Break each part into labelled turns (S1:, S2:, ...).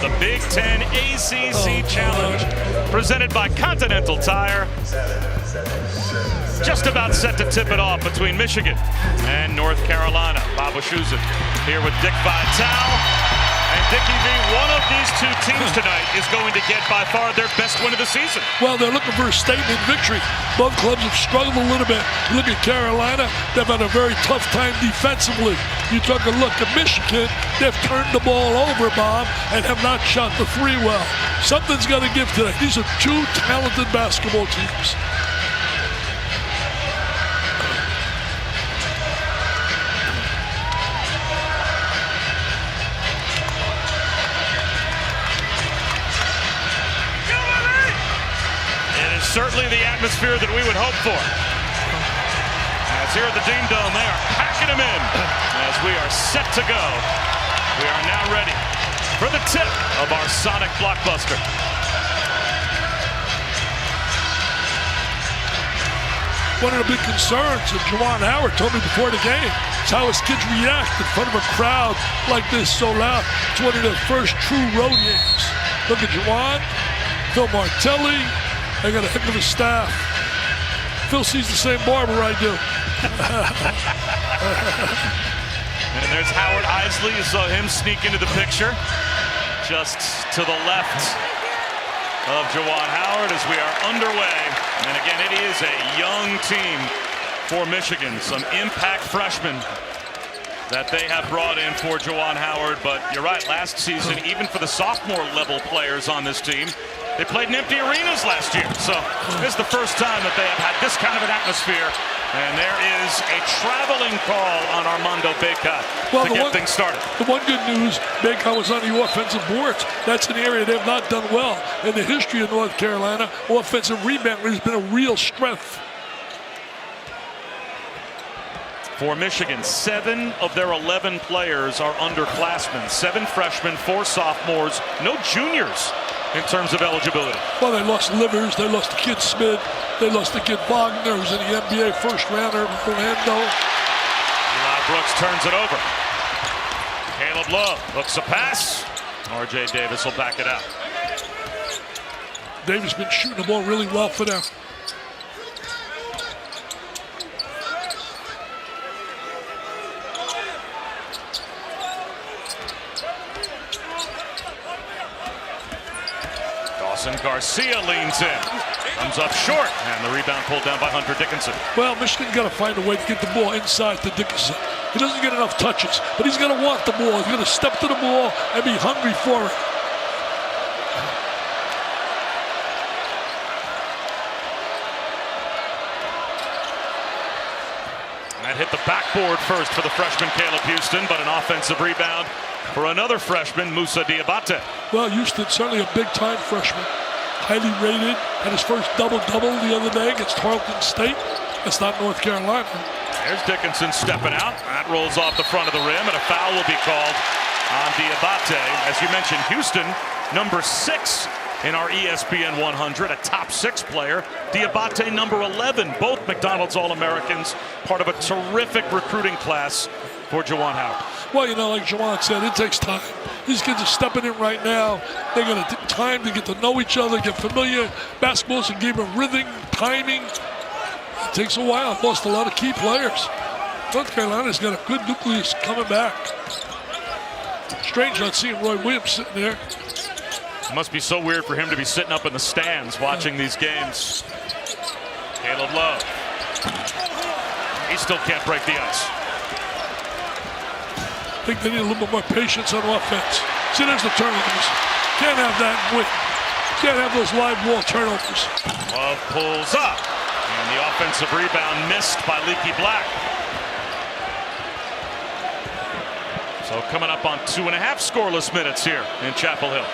S1: The Big Ten ACC Challenge, presented by Continental Tire. Just about set to tip it off between Michigan and North Carolina. Bob Wischusen here with Dick Vitale. And Dickie V, one of these two teams tonight is going to get by far their best win of the season.
S2: Well, they're looking for a statement victory. Both clubs have struggled a little bit. You look at Carolina, they've had a very tough time defensively. You took a look at Michigan, they've turned the ball over, Bob, and have not shot the three well. Something's got to give today. These are two talented basketball teams.
S1: Certainly the atmosphere that we would hope for. As here at the Dean Dome, they are packing them in as we are set to go. We are now ready for the tip of our Sonic blockbuster.
S2: One of the big concerns that Juwan Howard told me before the game is how his kids react in front of a crowd like this so loud. It's one of their first true road games. Look at Juwan, Phil Martelli. They got a heck of a staff. Phil sees the same barber I do.
S1: And there's Howard Isley. You saw him sneak into the picture. Just to the left of Juwan Howard as we are underway. And again, it is a young team for Michigan. Some impact freshmen that they have brought in for Juwan Howard. But you're right, last season, even for the sophomore level players on this team, they played in empty arenas last year. So this is the first time that they have had this kind of an atmosphere. And there is a traveling call on Armando Bacot to get things started.
S2: The one good news, Bacot was on the offensive boards. That's an area they've not done well in the history of North Carolina. Offensive rebounding has been a real strength.
S1: For Michigan, 7 of their 11 players are underclassmen. 7 freshmen, 4 sophomores, no juniors in terms of eligibility.
S2: Well, they lost Livers, they lost the kid Smith, they lost the kid Wagner, who's in the NBA first rounder, Orlando.
S1: Eli Brooks turns it over. Caleb Love hooks a pass. R.J. Davis will back it out.
S2: Davis been shooting the ball really well for them.
S1: Garcia leans in, comes up short, and the rebound pulled down by Hunter Dickinson.
S2: Well, Michigan got to find a way to get the ball inside to Dickinson. He doesn't get enough touches, but he's going to want the ball. He's going to step to the ball and be hungry for it.
S1: That hit the backboard first for the freshman Caleb Houston, but an offensive rebound for another freshman, Moussa Diabate.
S2: Well, Houston, certainly a big-time freshman. Highly rated, had his first double-double the other day against Tarleton State. That's not North Carolina.
S1: There's Dickinson stepping out. That rolls off the front of the rim, and a foul will be called on Diabate. As you mentioned, Houston, number 6 in our ESPN 100, a top 6 player. Diabate, number 11, both McDonald's All-Americans, part of a terrific recruiting class for Juwan Howard.
S2: Well, you know, like Juwan said, it takes time. These kids are stepping in right now. They're going to take time to get to know each other, get familiar. Basketball's a game of rhythm, timing. It takes a while. Lost a lot of key players. North Carolina's got a good nucleus coming back. Strange not seeing Roy Williams sitting there.
S1: It must be so weird for him to be sitting up in the stands watching these games. Caleb Love. He still can't break the ice.
S2: I think they need a little bit more patience on offense. See, there's the turnovers. Can't have that win. Can't have those live ball turnovers.
S1: Love pulls up. And the offensive rebound missed by Leaky Black. So coming up on 2.5 scoreless minutes here in Chapel Hill.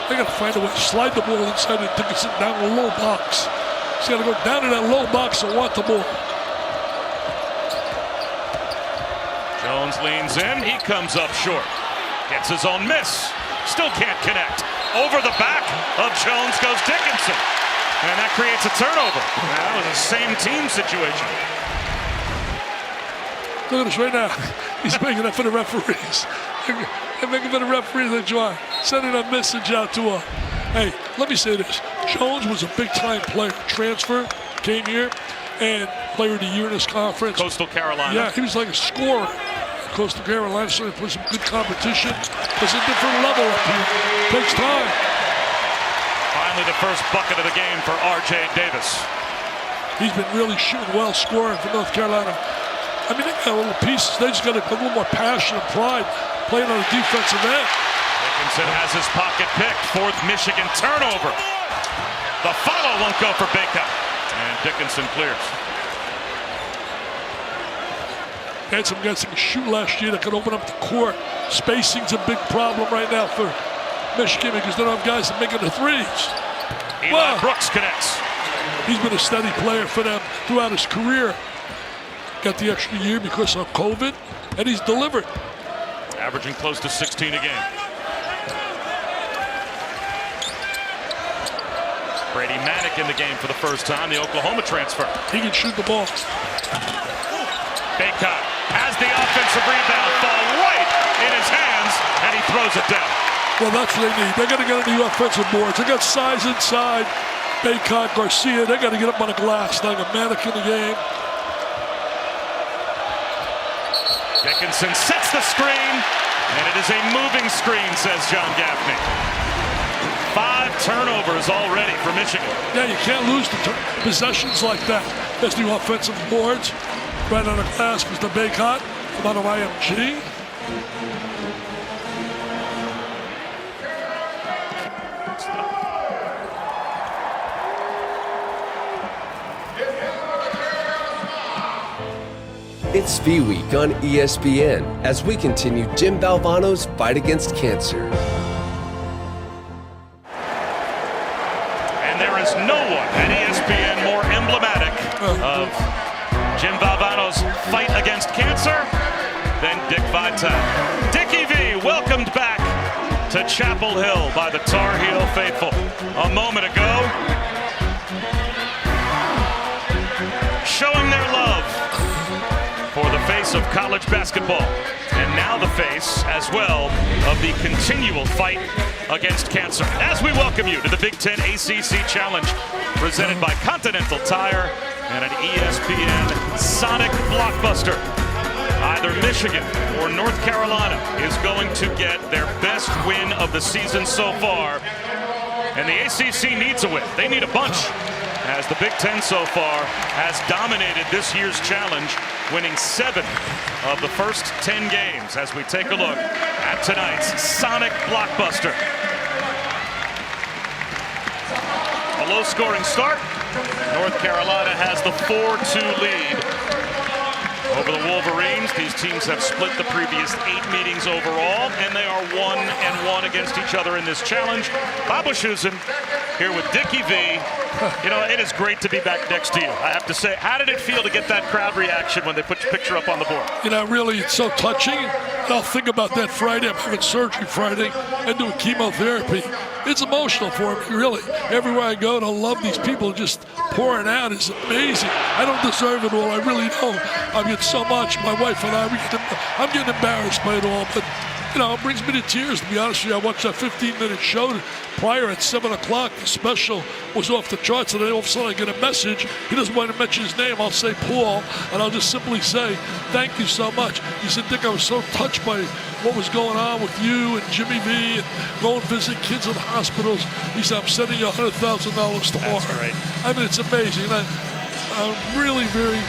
S2: They got to find a way to slide the ball inside and Dickinson down the low box. He's got to go down to that low box and want the ball.
S1: Jones leans in. He comes up short. Gets his own miss. Still can't connect. Over the back of Jones goes Dickinson. And that creates a turnover. That was a same team situation.
S2: Look at us right now. He's making that for the referees. and make him a referee that Juwan. Sending a message out to her. Hey, let me say this. Jones was a big-time player. Transfer, came here, and player of the year in this conference.
S1: Coastal Carolina.
S2: Yeah, he was like a scorer. Coastal Carolina certainly put some good competition. It's a different level up here. Takes time.
S1: Finally, the first bucket of the game for R.J. Davis.
S2: He's been really shooting well, scoring for North Carolina. I mean, they got little pieces. They just got a little more passion and pride playing on the defensive end.
S1: Dickinson has his pocket picked. Fourth Michigan turnover. The follow won't go for Bacot. And Dickinson clears.
S2: They had some guys that could shoot last year that could open up the court. Spacing's a big problem right now for Michigan because they don't have guys that making the threes.
S1: Eli Brooks connects.
S2: He's been a steady player for them throughout his career. Got the extra year because of COVID, and he's delivered.
S1: Averaging close to 16 a game. Brady Manick in the game for the first time, the Oklahoma transfer.
S2: He can shoot the ball.
S1: Bacot has the offensive rebound, ball right in his hands, and he throws it down.
S2: Well, that's what they need. They got to get on the offensive boards. They got size inside. Bacot, Garcia, they got to get up on the glass. Like a Manick in the game.
S1: Dickinson sets the screen, and it is a moving screen, says John Gaffney. 5 turnovers already for Michigan.
S2: Yeah, you can't lose the possessions like that. That's the offensive boards. Right on the glass was the Bacot from out of IMG.
S3: It's Fee Week on ESPN as we continue Jim Valvano's fight against cancer.
S1: And there is no one at ESPN more emblematic of Jim Valvano's fight against cancer than Dick Vitale. Dickie V welcomed back to Chapel Hill by the Tar Heel faithful a moment ago, showing their love for the face of college basketball, and now the face as well of the continual fight against cancer. As we welcome you to the Big Ten ACC Challenge, presented by Continental Tire and an ESPN Sonic Blockbuster. Either Michigan or North Carolina is going to get their best win of the season so far, and the ACC needs a win. They need a bunch, as the Big Ten so far has dominated this year's challenge, winning 7 of the first 10 games. As we take a look at tonight's Sonic Blockbuster. A low-scoring start. North Carolina has the 4-2 lead over the Wolverines. These teams have split the previous 8 meetings overall, and they are 1-1 against each other in this challenge. Bob Wischusen here with Dickie V. You know, it is great to be back next to you. I have to say, how did it feel to get that crowd reaction when they put your picture up on the board?
S2: You know, really, it's so touching. I'll think about that Friday. I'm having surgery Friday and doing chemotherapy. It's emotional for me, really. Everywhere I go, and I love these people just pouring out. It's amazing. I don't deserve it all. I really don't. I get so much. My wife and I'm getting embarrassed by it all, but you know, it brings me to tears, to be honest with you. I watched that 15-minute show prior at 7 o'clock. The special was off the charts, and then all of a sudden I get a message. He doesn't want to mention his name. I'll say Paul, and I'll just simply say, thank you so much. He said, Dick, I was so touched by what was going on with you and Jimmy V and going to visit kids in hospitals. He said, I'm sending you $100,000 tomorrow.
S1: That's great.
S2: I mean, it's amazing. I'm really very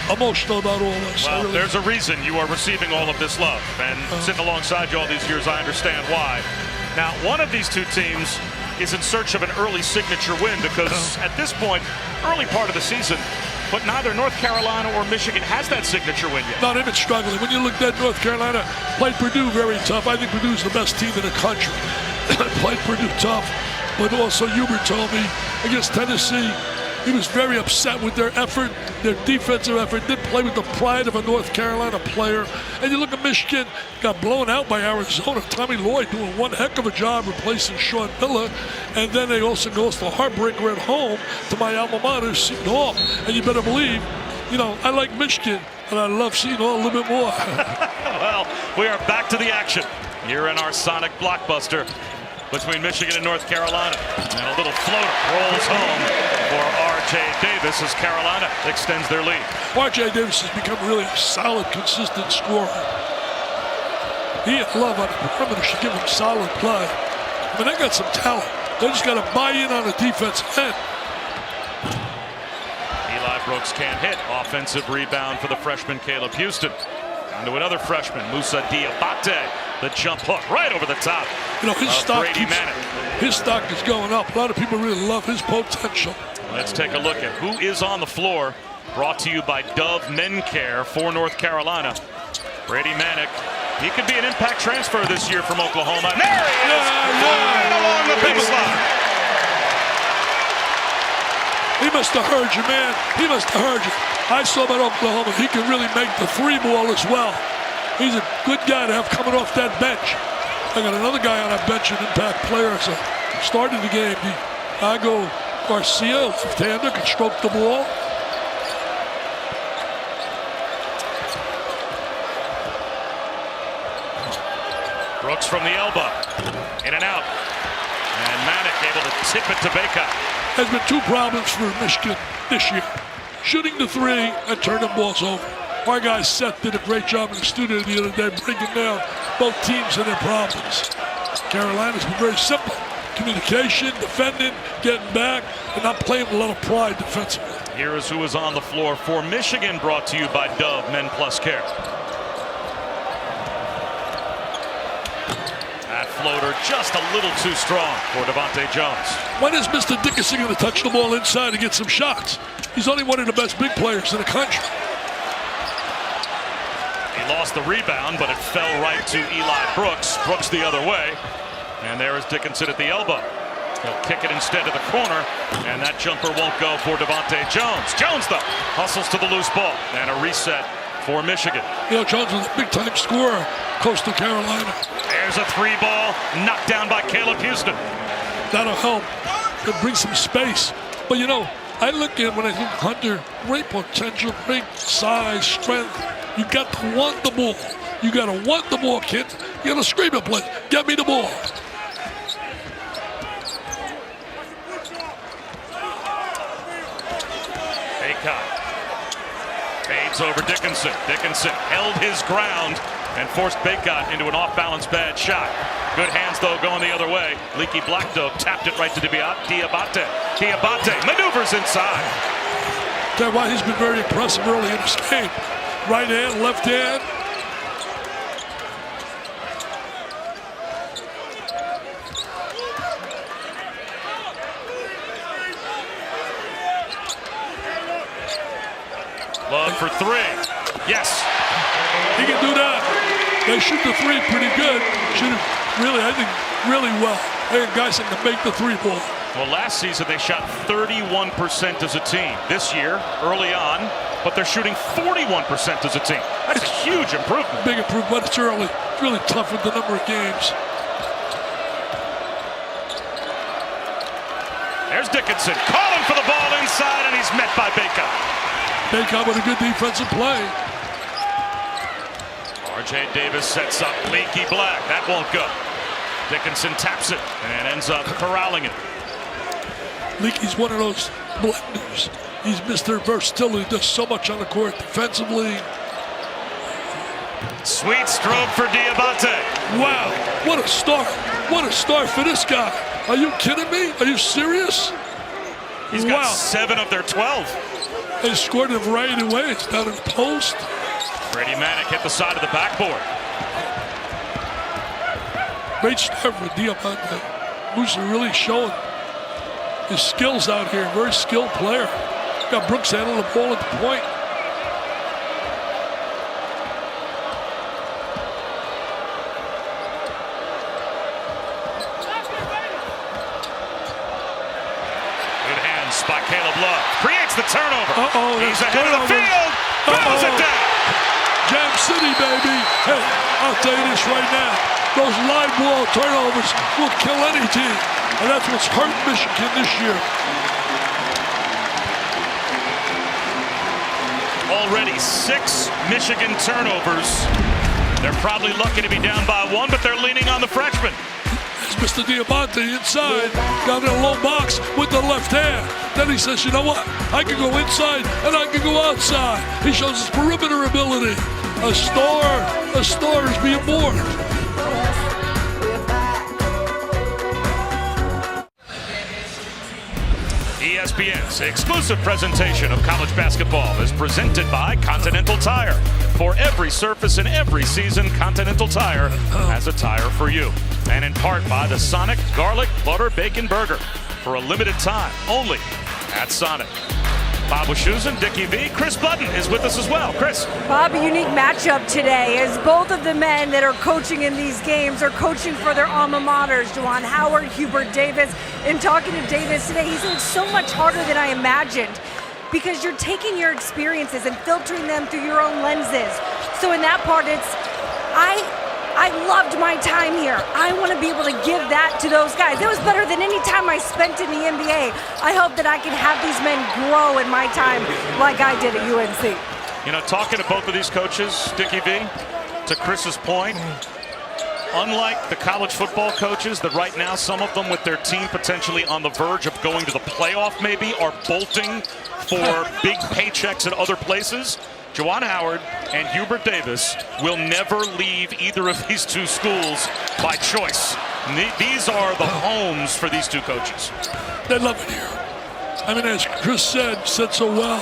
S2: emotional about all this.
S1: Well,
S2: really.
S1: There's a reason you are receiving all of this love, and sitting alongside you all these years, I understand why. Now, one of these two teams is in search of an early signature win because at this point, early part of the season, but neither North Carolina or Michigan has that signature win yet.
S2: Not even struggling. When you look at North Carolina, played Purdue very tough. I think Purdue's the best team in the country. Played Purdue tough, but also Hubert told me against Tennessee, he was very upset with their effort, their defensive effort. Didn't play with the pride of a North Carolina player. And you look at Michigan, got blown out by Arizona. Tommy Lloyd doing one heck of a job replacing Sean Miller. And then they also lost the heartbreaker at home to my alma mater, Seton Hall. And you better believe, you know, I like Michigan, and I love Seton Hall a little bit more.
S1: Well, we are back to the action Here in our sonic blockbuster between Michigan and North Carolina. And a little floater rolls home for R.J. Davis as Carolina extends their lead.
S2: R.J. Davis has become really a solid, consistent scorer. He and Love on the perimeter should give him solid play. I mean, they got some talent. They just got to buy in on the defensive end.
S1: Eli Brooks can't hit. Offensive rebound for the freshman Caleb Houston. Down to another freshman, Moussa Diabate. The jump hook right over the top.
S2: You know, his stock is going up. A lot of people really love his potential.
S1: Let's take a look at who is on the floor. Brought to you by Dove Men Care for North Carolina. Brady Manick. He could be an impact transfer this year from Oklahoma. And there he is, right along the baseline.
S2: He must have heard you, man. He must have heard you. I saw him at Oklahoma. He can really make the three ball as well. He's a good guy to have coming off that bench. I got another guy on that bench, an impact player. So started the game. Diego Garcia, left-hander, can stroke the ball.
S1: Brooks from the elbow. In and out. And Manick able to tip it to Bacot.
S2: There's been two problems for Michigan this year. Shooting the three and turning balls over. Our guy Seth did a great job in the studio the other day breaking down both teams and their problems. Carolina's been very simple. Communication, defending, getting back, and not playing with a lot of pride defensively.
S1: Here is who is on the floor for Michigan, brought to you by Dove Men Plus Care. That floater just a little too strong for Devontae Jones.
S2: When is Mr. Dickinson going to touch the ball inside and get some shots? He's only one of the best big players in the country.
S1: He lost the rebound, but it fell right to Eli Brooks. Brooks the other way. And there is Dickinson at the elbow. He'll kick it instead to the corner, and that jumper won't go for Devontae Jones. Jones, though, hustles to the loose ball, and a reset for Michigan.
S2: You know, Jones was a big-time scorer, Coastal Carolina.
S1: There's a three ball knocked down by Caleb Houston.
S2: That'll help. It'll bring some space. But, you know, I look at when I think Hunter, great potential, great size, strength. You got to want the ball. You got to want the ball, kid. You got to scream at play. Get me the ball.
S1: Bacot fades over Dickinson. Dickinson held his ground and forced Bacot into an off-balance bad shot. Good hands, though, going the other way. Leaky Black Dog tapped it right to Diabate. Diabate maneuvers inside.
S2: That's why he's been very impressive early in this game. Right hand, left hand.
S1: Love for three. Yes.
S2: He can do that. They shoot the three pretty good. Shoot it really, I think, really well. They got guys that can make the three ball.
S1: Well, last season they shot 31% as a team. This year, early on, but they're shooting 41% as a team. That's a huge improvement.
S2: Big improvement, but it's early. It's really tough with the number of games.
S1: There's Dickinson calling for the ball inside, and he's met by Bacot.
S2: Bacot with a good defensive play.
S1: R.J. Davis sets up Leaky Black. That won't go. Dickinson taps it and ends up corralling it.
S2: Leaky's one of those blenders. He's Mr. Versatility, does so much on the court defensively.
S1: Sweet stroke for Diabate.
S2: Wow, what a start. What a start for this guy. Are you kidding me? Are you serious?
S1: He's got 7 of their 12.
S2: They scored in a variety of ways. Down in the post.
S1: Brady Manick hit the side of the backboard.
S2: Great start for Diabate. Who's really showing his skills out here. Very skilled player. Got Brooks handling the ball at the point.
S1: Good hands by Caleb Love. Creates the turnover. He's ahead of the field. Throws it down.
S2: Jam City, baby. Hey, I'll tell you this right now. Those live ball turnovers will kill any team. And that's what's hurt Michigan this year.
S1: Already 6 Michigan turnovers They're probably lucky to be down by 1, but they're leaning on the freshman.
S2: It's Mr. Diamante inside, got in a low box with the left hand. Then he says, you know what? I can go inside and I can go outside. He shows his perimeter ability. A star is being born.
S1: ESPN's exclusive presentation of college basketball is presented by Continental Tire. For every surface and every season, Continental Tire has a tire for you. And in part by the Sonic Garlic Butter Bacon Burger. For a limited time, only at Sonic. Bob Wischusen, Dickie V, Chris Button is with us as well. Chris.
S4: Bob, a unique matchup today as both of the men that are coaching in these games are coaching for their alma maters. Juwan Howard, Hubert Davis. In talking to Davis today, he said it's so much harder than I imagined because you're taking your experiences and filtering them through your own lenses. So in that part, I loved my time here. I want to be able to give that to those guys. It was better than any time I spent in the NBA. I hope that I can have these men grow in my time like I did at UNC.
S1: You know, talking to both of these coaches, Dickie V, to Chris's point, unlike the college football coaches that right now, some of them with their team potentially on the verge of going to the playoff maybe, are bolting for big paychecks at other places, Juwan Howard and Hubert Davis will never leave either of these two schools by choice. These are the homes for these two coaches.
S2: They love it here. I mean, as Chris said so well.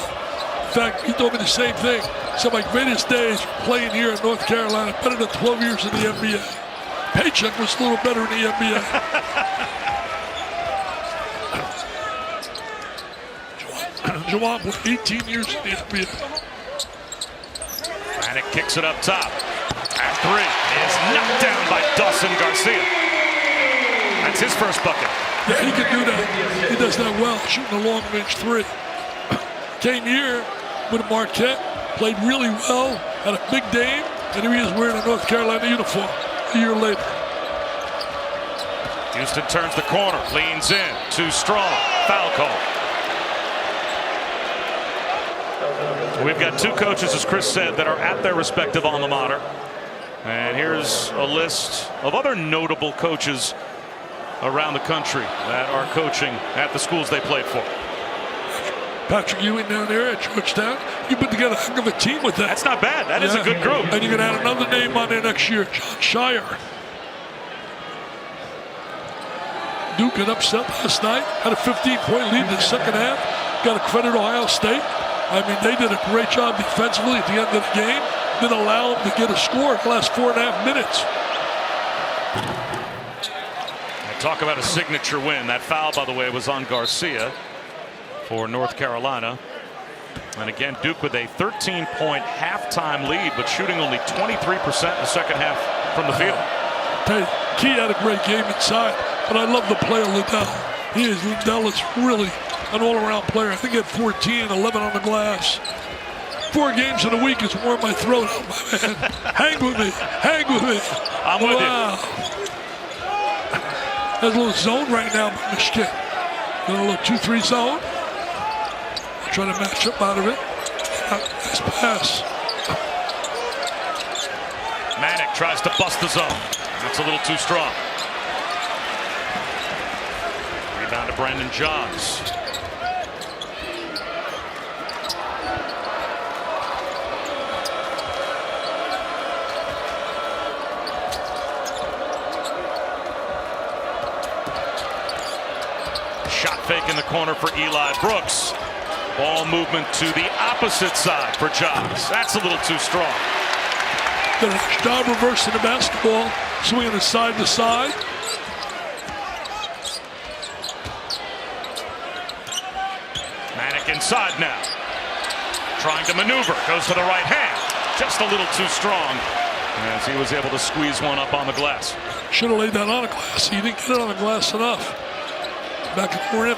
S2: In fact, he told me the same thing. So my greatest days playing here in North Carolina, better than 12 years in the NBA. Paycheck was a little better in the NBA. Juwan played 18 years in the NBA.
S1: And it kicks it up top. At 3 is knocked down by Dawson Garcia. That's his first bucket.
S2: Yeah, he can do that. He does that well, shooting a long-range 3. Came here with Marquette, played really well, had a big game, and here he is wearing a North Carolina uniform a year later.
S1: Houston turns the corner, leans in, too strong, foul call. We've got two coaches, as Chris said, that are at their respective alma mater. And here's a list of other notable coaches around the country that are coaching at the schools they played for.
S2: Patrick Ewing down there at Georgetown. You put together a heck of a team with that.
S1: That's not bad. That is a good group.
S2: And you can add another name on there next year, John Shire. Duke got upset last night, had a 15-point lead in the second half. Got to credit Ohio State. I mean, they did a great job defensively at the end of the game. Didn't allow them to get a score in the last 4.5 minutes.
S1: Talk about a signature win. That foul, by the way, was on Garcia for North Carolina. And again, Duke with a 13-point halftime lead, but shooting only 23% in the second half from the field.
S2: Key had a great game inside, but I love the player Liddell. Liddell is really an all-around player. I think he had 14, 11 on the glass. 4 games in a week has worn my throat out, my man. Hang with me. Hang with me.
S1: I'm with you.
S2: There's a little zone right now by Michigan. Got a little 2-3 zone. Trying to match up out of it. Nice pass.
S1: Manick tries to bust the zone. That's a little too strong. Rebound to Brandon Johns. Shot fake in the corner for Eli Brooks. Ball movement to the opposite side for Johns. That's a little too strong.
S2: Did a nice job reversing the basketball, swinging it side to side.
S1: Manick inside now. Trying to maneuver, goes to the right hand. Just a little too strong as he was able to squeeze one up on the glass.
S2: Should have laid that on the glass. He didn't get it on the glass enough. Back at the rim.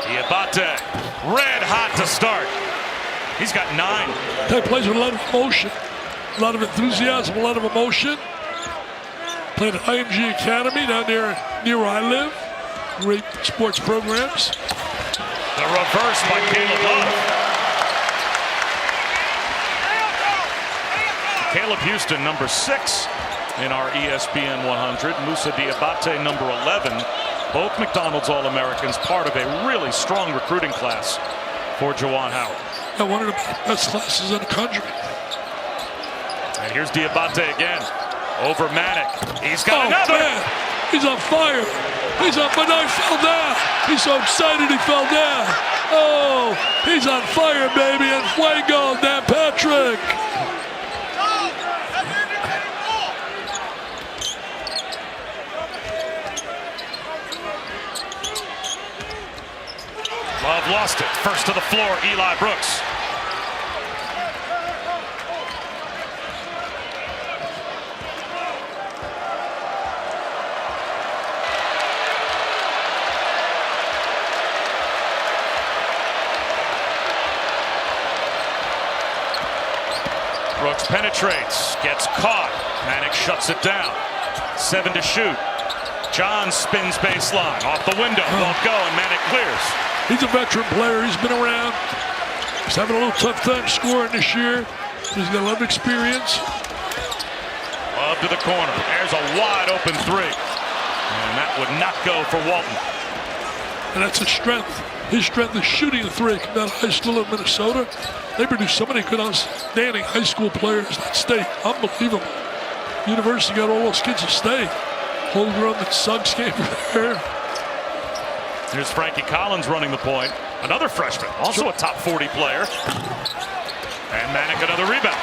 S1: Diabate, red hot to start. He's got 9.
S2: He plays with a lot of emotion, a lot of enthusiasm, a lot of emotion. Played at IMG Academy down there near where I live. Great sports programs.
S1: The the reverse by Caleb Love. Caleb Houston, number 6 in our ESPN 100. Moussa Diabate, number 11. Both McDonald's All-Americans, part of a really strong recruiting class for Juwan Howard.
S2: Yeah, one of the best classes in the country.
S1: And here's Diabate again. Over Manic. He's got another.
S2: Man. He's on fire. He's on, but no, he fell down. He's so excited he fell down. Oh, he's on fire, baby. And fuego, Dan Patrick.
S1: Love lost it. First to the floor, Eli Brooks. Brooks penetrates, gets caught. Manic shuts it down. 7 to shoot. John spins baseline. Off the window. Won't go, and Manic clears.
S2: He's a veteran player. He's been around. He's having a little tough time scoring this year. He's got a lot of experience.
S1: Love to the corner. There's a wide open 3. And that would not go for Walton.
S2: And that's his strength. His strength is shooting a 3. Coming out of high school in Minnesota. They produce so many good, outstanding high school players that state. Unbelievable. University got all those kids to stay. Holmgren and Suggs came there.
S1: Here's Frankie Collins running the point. Another freshman, also a top 40 player. And Manic another rebound.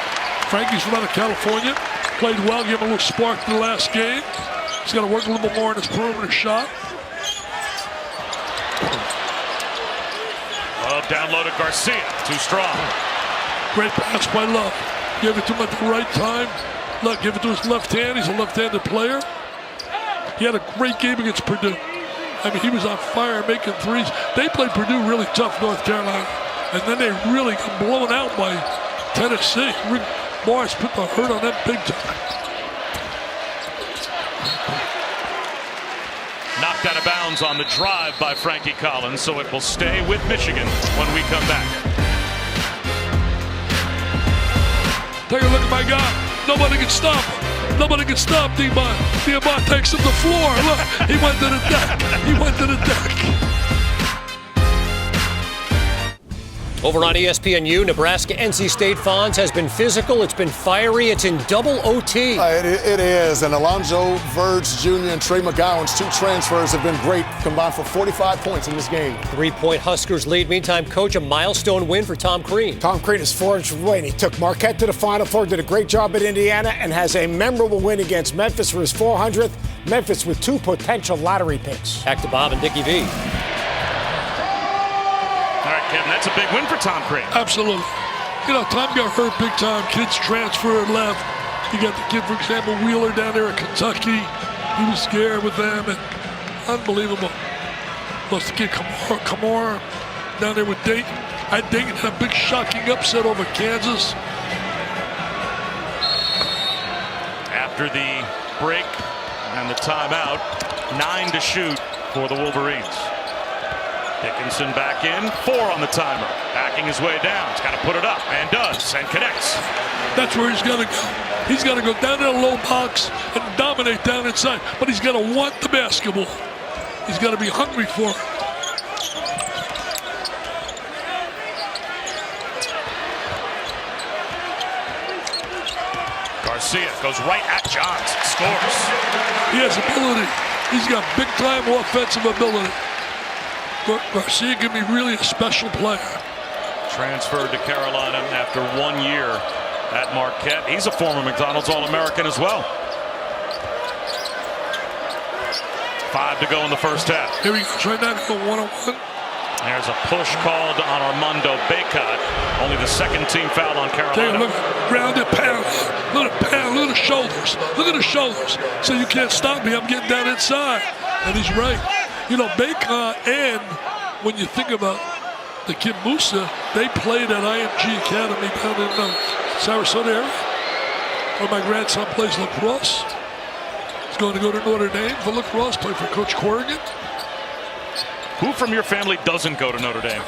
S2: Frankie's from out of California. Played well, gave him a little spark in the last game. He's got to work a little bit more on his perimeter shot.
S1: Love down low to Garcia. Too strong.
S2: Great pass by Love. Give it to him at the right time. Look, give it to his left hand. He's a left-handed player. He had a great game against Purdue. I mean, he was on fire making 3s. They played Purdue really tough, North Carolina. And then they really got blown out by Tennessee. Rick Morris put the hurt on them big time.
S1: Knocked out of bounds on the drive by Frankie Collins, so it will stay with Michigan when we come back.
S2: Take a look at my guy. Nobody can stop him. Nobody can stop Diabate. Diabate takes him to the floor. Look, he went to the deck. He went to the deck.
S5: Over on ESPNU, Nebraska-NC State Fonz has been physical. It's been fiery. It's in double OT.
S6: It is. And Alonzo Verge Jr. and Trey McGowan's 2 transfers have been great, combined for 45 points in this game.
S5: 3-point Huskers lead. Meantime, coach, a milestone win for Tom Crean.
S7: Tom Crean is forged win. He took Marquette to the Final Four, did a great job at Indiana, and has a memorable win against Memphis for his 400th. Memphis with 2 potential lottery picks.
S5: Back to Bob and Dickie V.
S1: All right, Kevin, that's a big win for Tom Crean.
S2: Absolutely. You know, Tom got hurt big time. Kids transferred, left. You got the kid, for example, Wheeler down there at Kentucky. He was scared with them, and unbelievable. Plus the kid Kamar down there with Dayton. Dayton had a big shocking upset over Kansas.
S1: After the break and the timeout, 9 to shoot for the Wolverines. Dickinson back in, 4 on the timer. Backing his way down. He's got to put it up, and does, and connects.
S2: That's where he's got to go. He's got to go down to the low box and dominate down inside. But he's got to want the basketball. He's got to be hungry for it.
S1: Garcia goes right at Johns, scores.
S2: He has ability. He's got big-time offensive ability. Garcia can be really a special player.
S1: Transferred to Carolina after 1 year at Marquette. He's a former McDonald's All-American as well. 5 to go in the first half.
S2: Here he goes right now to go 1-on-1.
S1: There's a push called on Armando Bacot. Only the 2nd team foul on Carolina.
S2: Take a look, grounded pound. Look at pound, look at the shoulders. Look at the shoulders. So you can't stop me, I'm getting down inside. And he's right. You know, Bacot, and when you think about the kid Moussa, they played at IMG Academy down in the Sarasota area, where my grandson plays lacrosse. He's going to go to Notre Dame for lacrosse, play for Coach Corrigan.
S1: Who from your family doesn't go to Notre Dame?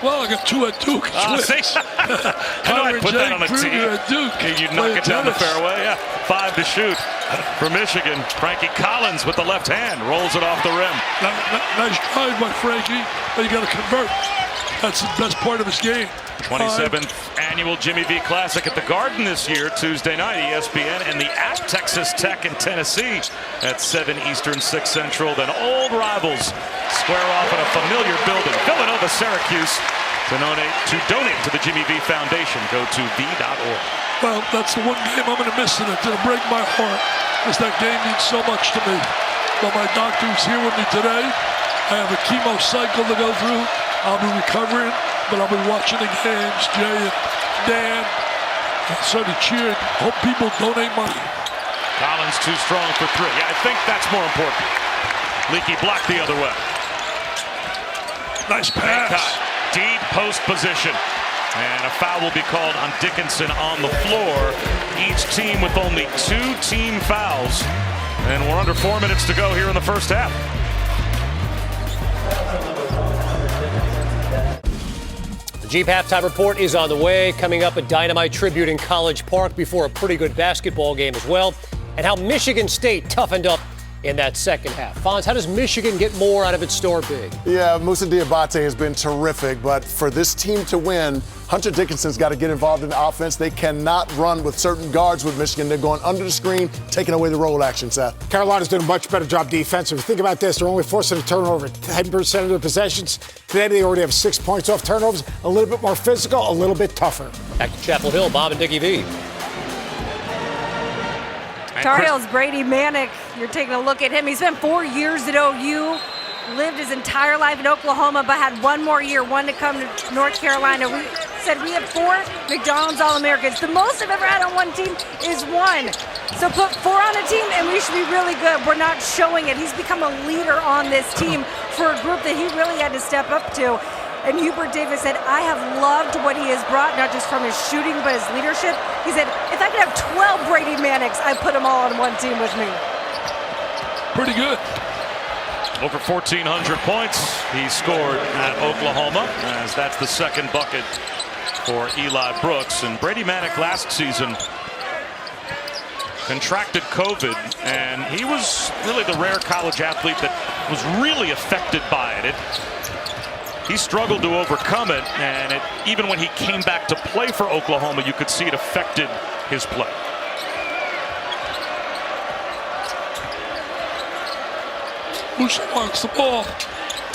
S2: Well, I got two at Duke.
S1: I know I put that on a team.
S2: At Duke.
S1: You knock it down the fairway. Yeah, 5 to shoot for Michigan. Frankie Collins with the left hand rolls it off the rim.
S2: Nice drive by Frankie, but you got to convert. That's the best part of his game.
S1: 27th annual Jimmy V Classic at the Garden this year, Tuesday night, ESPN, and the at Texas Tech and Tennessee at 7 Eastern, 6 Central. Then old rivals square off in a familiar building. Villanova, Syracuse, to donate to the Jimmy V Foundation. Go to v.org.
S2: Well, that's the one game I'm going to miss, and it's going to break my heart, because that game means so much to me. But my doctor's here with me today. I have a chemo cycle to go through. I'll be recovering, but I'll be watching the games. Jay and Dan, and so to cheer. Hope people donate money.
S1: Collins too strong for 3. Yeah, I think that's more important. Leaky block the other way.
S2: Nice pass.
S1: Deep post position. And a foul will be called on Dickinson on the floor. Each team with only 2 team fouls. And we're under 4 minutes to go here in the first half.
S5: Jeep Halftime Report is on the way. Coming up, a dynamite tribute in College Park before a pretty good basketball game as well. And how Michigan State toughened up in that second half. Fonz, how does Michigan get more out of its store big?
S6: Yeah, Moussa Diabate has been terrific, but for this team to win, Hunter Dickinson's got to get involved in the offense. They cannot run with certain guards with Michigan. They're going under the screen, taking away the roll action, Seth.
S7: Carolina's doing a much better job defensively. Think about this. They're only forcing a turnover 10% of their possessions. Today they already have 6 points off turnovers. A little bit more physical, a little bit tougher.
S5: Back to Chapel Hill, Bob and Dickie V.
S4: Tar Heels Brady Manick, you're taking a look at him. He spent 4 years at OU, lived his entire life in Oklahoma, but had one more year, one to come to North Carolina. We said we have 4 McDonald's All-Americans. The most I've ever had on one team is 1. So put 4 on a team and we should be really good. We're not showing it. He's become a leader on this team for a group that he really had to step up to. And Hubert Davis said, I have loved what he has brought, not just from his shooting, but his leadership. He said, if I could have 12 Brady Manicks, I'd put them all on one team with me.
S2: Pretty good.
S1: Over 1,400 points he scored at Oklahoma, as that's the second bucket for Eli Brooks. And Brady Manick last season contracted COVID, and he was really the rare college athlete that was really affected by it. He struggled to overcome it, and even when he came back to play for Oklahoma, you could see it affected his play.
S2: Musa wants the ball.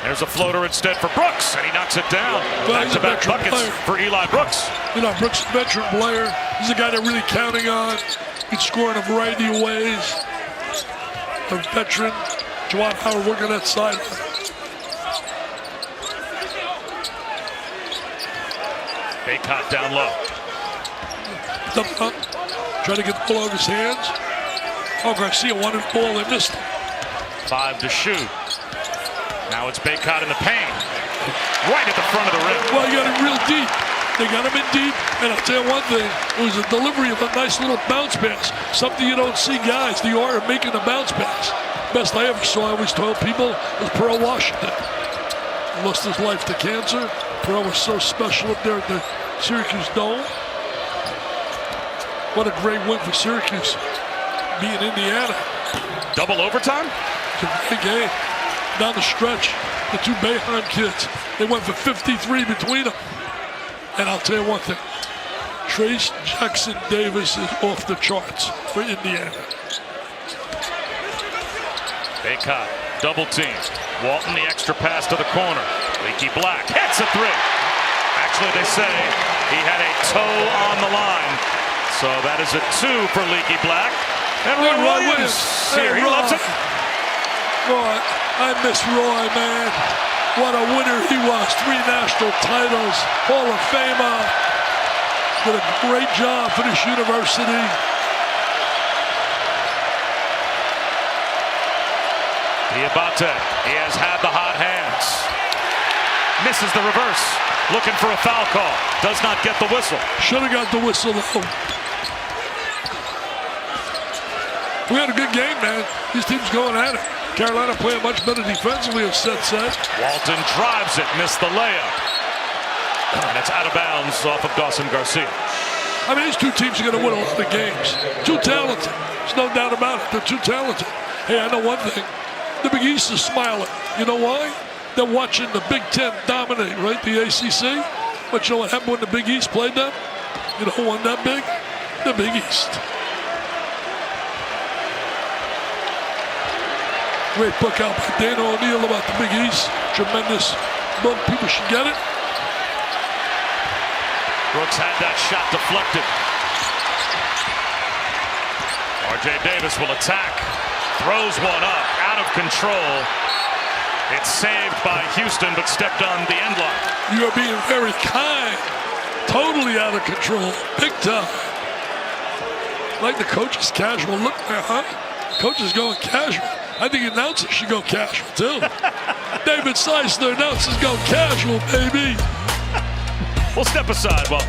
S1: There's a floater instead for Brooks, and he knocks it down. Back-to-back buckets for Eli Brooks.
S2: Eli Brooks is a veteran player. He's a guy they're really counting on. He can score in a variety of ways. A veteran. Juwan Howard working that side.
S1: Baycott down low.
S2: Dump up. Trying to get the ball out of his hands. Oh, Garcia wanted the ball. They missed it.
S1: 5 to shoot. Now it's Baycott in the paint. Right at the front of the rim.
S2: Well, you got him real deep. They got him in deep. And I'll tell you one thing. It was a delivery of a nice little bounce pass. Something you don't see guys. The art of making a bounce pass. Best I ever saw, I always told people, was Pearl Washington. He lost his life to cancer. Pearl was so special up there at the Syracuse Dome. What a great win for Syracuse, being Indiana.
S1: Double overtime?
S2: It's a great game. Down the stretch, the 2 Bayheim kids, they went for 53 between them. And I'll tell you one thing, Trace Jackson Davis is off the charts for Indiana.
S1: Baycott, double team. Walton, the extra pass to the corner. Leaky Black hits a 3. Actually, they say he had a toe on the line. So that is a 2 for Leaky Black. And Roy Williams here. He loves it.
S2: Roy, I miss Roy, man. What a winner he was. 3 national titles, Hall of Famer. Did a great job for this university.
S1: Diabate, he has had the hot hands. Misses the reverse. Looking for a foul call. Does not get the whistle.
S2: Should have got the whistle, though. We had a good game, man. These teams going at it. Carolina playing much better defensively, as Seth said.
S1: Walton drives it, missed the layup. And it's out of bounds off of Dawson Garcia.
S2: I mean, these two teams are going to win a lot of games. Too talented. There's no doubt about it. They're too talented. Hey, I know one thing. The Big East is smiling. You know why? They're watching the Big Ten dominate, right? The ACC. But you know what happened when the Big East played them? You know who won that big? The Big East. Great book out by Dana O'Neill about the Big East. Tremendous book. People should get it.
S1: Brooks had that shot deflected. R.J. Davis will attack. Throws one up. Out of control. It's saved by Houston, but stepped on the end line.
S2: You are being very kind. Totally out of control. Big time. Like the coach's casual look there, huh? The coach is going casual. I think announcers should go casual, too. David Seisler announces go casual, baby.
S1: We'll step aside. Well,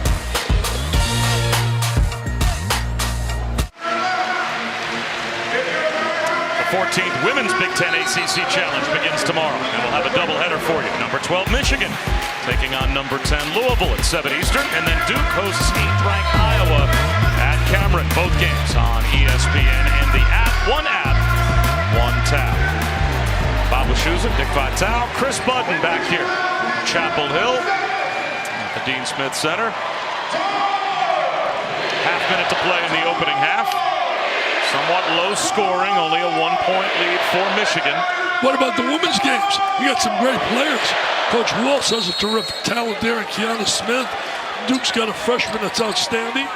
S1: the 14th Women's Big Ten ACC Challenge begins tomorrow, and we'll have a doubleheader for you. Number 12, Michigan, taking on number 10, Louisville at 7 Eastern, and then Duke hosts 8th-ranked Iowa at Cameron. Both games on ESPN and the app. One app, one tab. Bob Wischusen, Dick Vitale, Chris Budden back here. Chapel Hill. The Dean Smith Center. Half minute to play in the opening half. Somewhat low scoring, only a 1-point lead for Michigan.
S2: What about the women's games? You got some great players. Coach Walsh has a terrific talent there in Kiana Smith. Duke's got a freshman that's outstanding.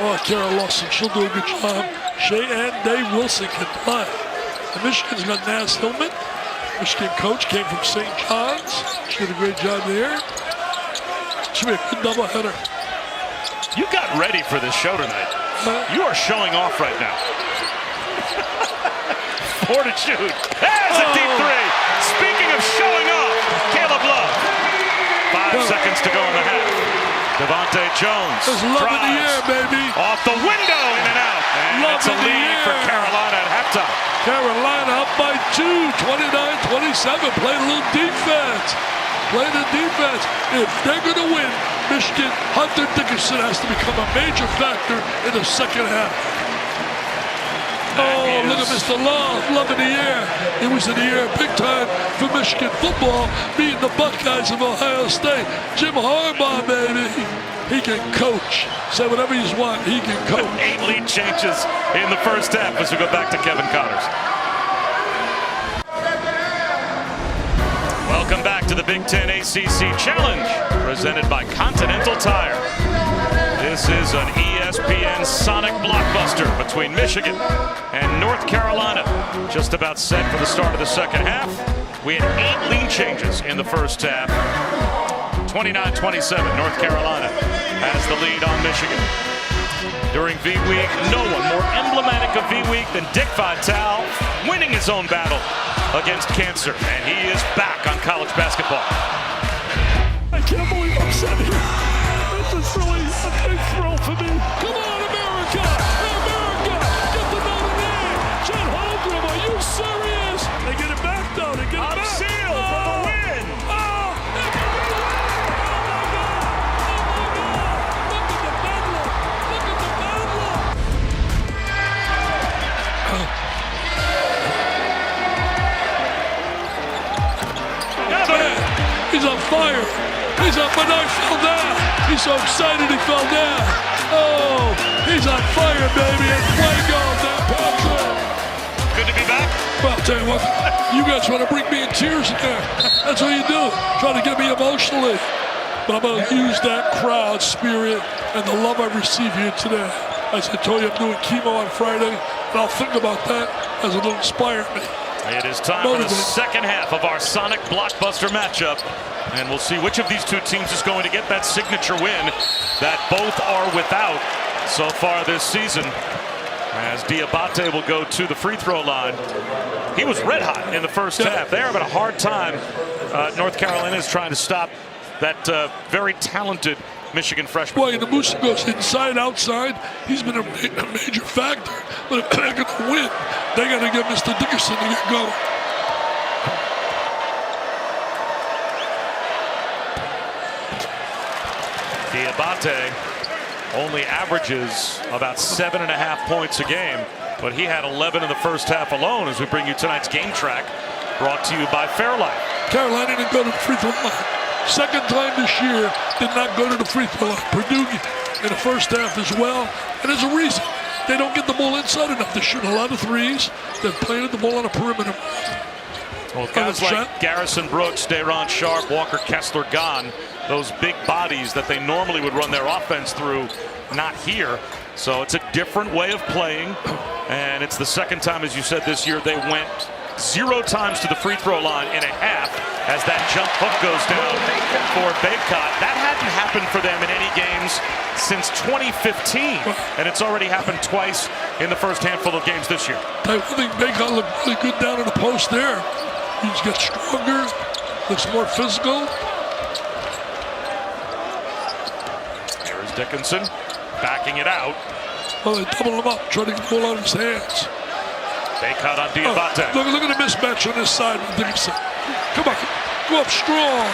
S2: Oh, Kara Lawson, she'll do a good job. Shea and Day Wilson can play. And Michigan's got Naz Hillman. Michigan coach came from St. John's. She did a great job there. Should be a good doubleheader.
S1: You got ready for this show tonight. You are showing off right now. Fortitude has a deep three. Speaking of showing off, Caleb Love. 5 seconds to go in the half. Devontae Jones
S2: There's love in the air, baby.
S1: Off the window, in and out. And
S2: Love
S1: it's a
S2: in the
S1: lead for
S2: air.
S1: Carolina at halftime.
S2: Carolina up by 2, 29-27. Play a little defense. Play the defense. If they're going to win, Michigan, Hunter Dickinson has to become a major factor in the second half. Oh, look at Mr. Love. Love in the air. It was in the air big time for Michigan football, beating the Buckeyes of Ohio State. Jim Harbaugh, baby. He can coach. Say whatever you want, he can coach.
S1: 8 lead changes in the first half as we go back to Kevin Connors. Welcome back to the Big Ten ACC Challenge, presented by Continental Tire. This is an ESPN Sonic blockbuster between Michigan and North Carolina. Just about set for the start of the second half. We had 8 lead changes in the first half. 29-27, North Carolina has the lead on Michigan. During V-Week, no one more emblematic of V-Week than Dick Vitale, winning his own battle against cancer. And he is back on college basketball.
S2: I can't believe I'm sitting here. This is really a big thrill for me. Come on, America! America! Get the Notre Dame! Chet Holmgren, are you serious? They get it back, though. They get it back.
S1: Seal for the win!
S2: Oh! Look at the bedlam! Look at the bedlam! Man, he's on fire. He's on, Bernard fell down. He's so excited he fell down. Oh, he's on fire, baby. And Fuego down Patrick.
S1: Good to be back.
S2: Well, I'll tell you what, you guys want to bring me in tears in there. That's what you do. Try to get me emotionally. But I'm going to use that crowd spirit and the love I receive here today. As I told you, I'm doing chemo on Friday, and I'll think about that as it'll inspire me.
S1: It is time for the second half of our Sonic blockbuster matchup. And we'll see which of these two teams is going to get that signature win that both are without so far this season. As Diabate will go to the free throw line. He was red hot in the first half. They're having a hard time. North Carolina is trying to stop that very talented Michigan freshman.
S2: Boy, the Moose goes inside, outside. He's been a major factor. But if they're going to win, they got to get Mr. Dickerson to get going.
S1: Diabate only averages about 7.5 points a game, but he had 11 in the first half alone. As we bring you tonight's game track, brought to you by Fairlight.
S2: Carolina didn't go to the free throw line. Second time this year, did not go to the free throw line. Purdue in the first half as well. And there's a reason. They don't get the ball inside enough. They shoot a lot of threes. They're playing with the ball on the perimeter.
S1: Well, guys like Garrison Brooks, Day'Ron Sharp, Walker Kessler gone. Those big bodies that they normally would run their offense through, not here. So it's a different way of playing. And it's the second time, as you said, this year they went 0 times to the free throw line in a half as that jump hook goes down for Bacot. That hadn't happened for them in any games since 2015, and it's already happened twice in the first handful of games this year.
S2: I think Bacot looked really good down in the post there. He's got stronger, looks more physical.
S1: Here's Dickinson backing it out.
S2: Well, they double him up, trying to get the ball out of his hands.
S1: Bacot on Diabate.
S2: Look at the mismatch on this side with Dickinson. Come on, go up strong.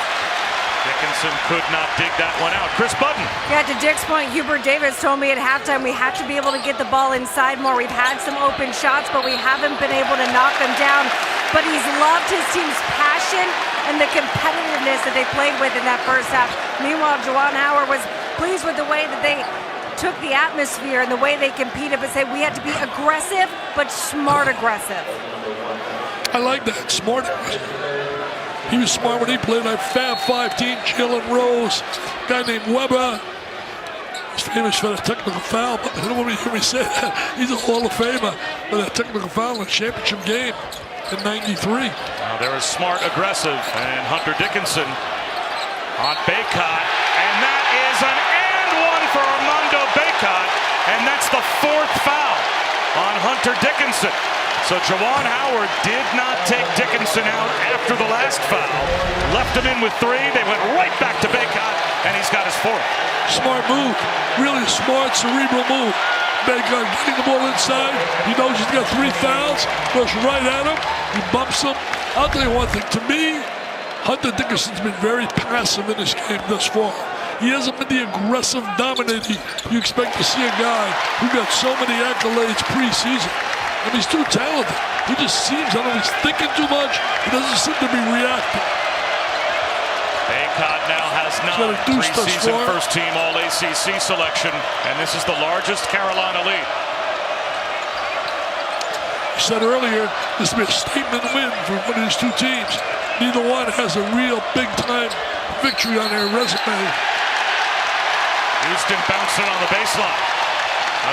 S1: Dickinson could not dig that one out. Chris Button.
S4: Yeah, to Dick's point, Hubert Davis told me at halftime we had to be able to get the ball inside more. We've had some open shots, but we haven't been able to knock them down. But he's loved his team's passion and the competitiveness that they played with in that first half. Meanwhile, Juwan Howard was pleased with the way that they took the atmosphere and the way they competed, but said we had to be aggressive, but smart aggressive.
S2: I like that, smart aggressive. He was smart when he played that Fab 5 team, Jalen Rose, a guy named Weber. He's famous for that technical foul, but I don't want to hear me say that. He's a Hall of Famer for that technical foul in the championship game in '93.
S1: Now there is smart, aggressive, and Hunter Dickinson on Bacot, and that is an and one for Armando Bacot, and that's the 4th foul on Hunter Dickinson. So Juwan Howard did not take Dickinson out after the last foul. Left him in with 3. They went right back to Bacot, and he's got his 4th.
S2: Smart move. Really smart, cerebral move. Bacot getting the ball inside. He knows he's got 3 fouls. Goes right at him. He bumps him. I'll tell you one thing. To me, Hunter Dickinson's been very passive in this game thus far. He hasn't been the aggressive dominator you expect to see a guy who got so many accolades preseason. And he's too talented. He just seems, I don't know, he's thinking too much. He doesn't seem to be reacting.
S1: Bacot now has 9 preseason first-team All-ACC selection, and this is the largest Carolina lead.
S2: I said earlier, this will be a statement win for one of these two teams. Neither one has a real big-time victory on their resume.
S1: Houston bouncing on the baseline.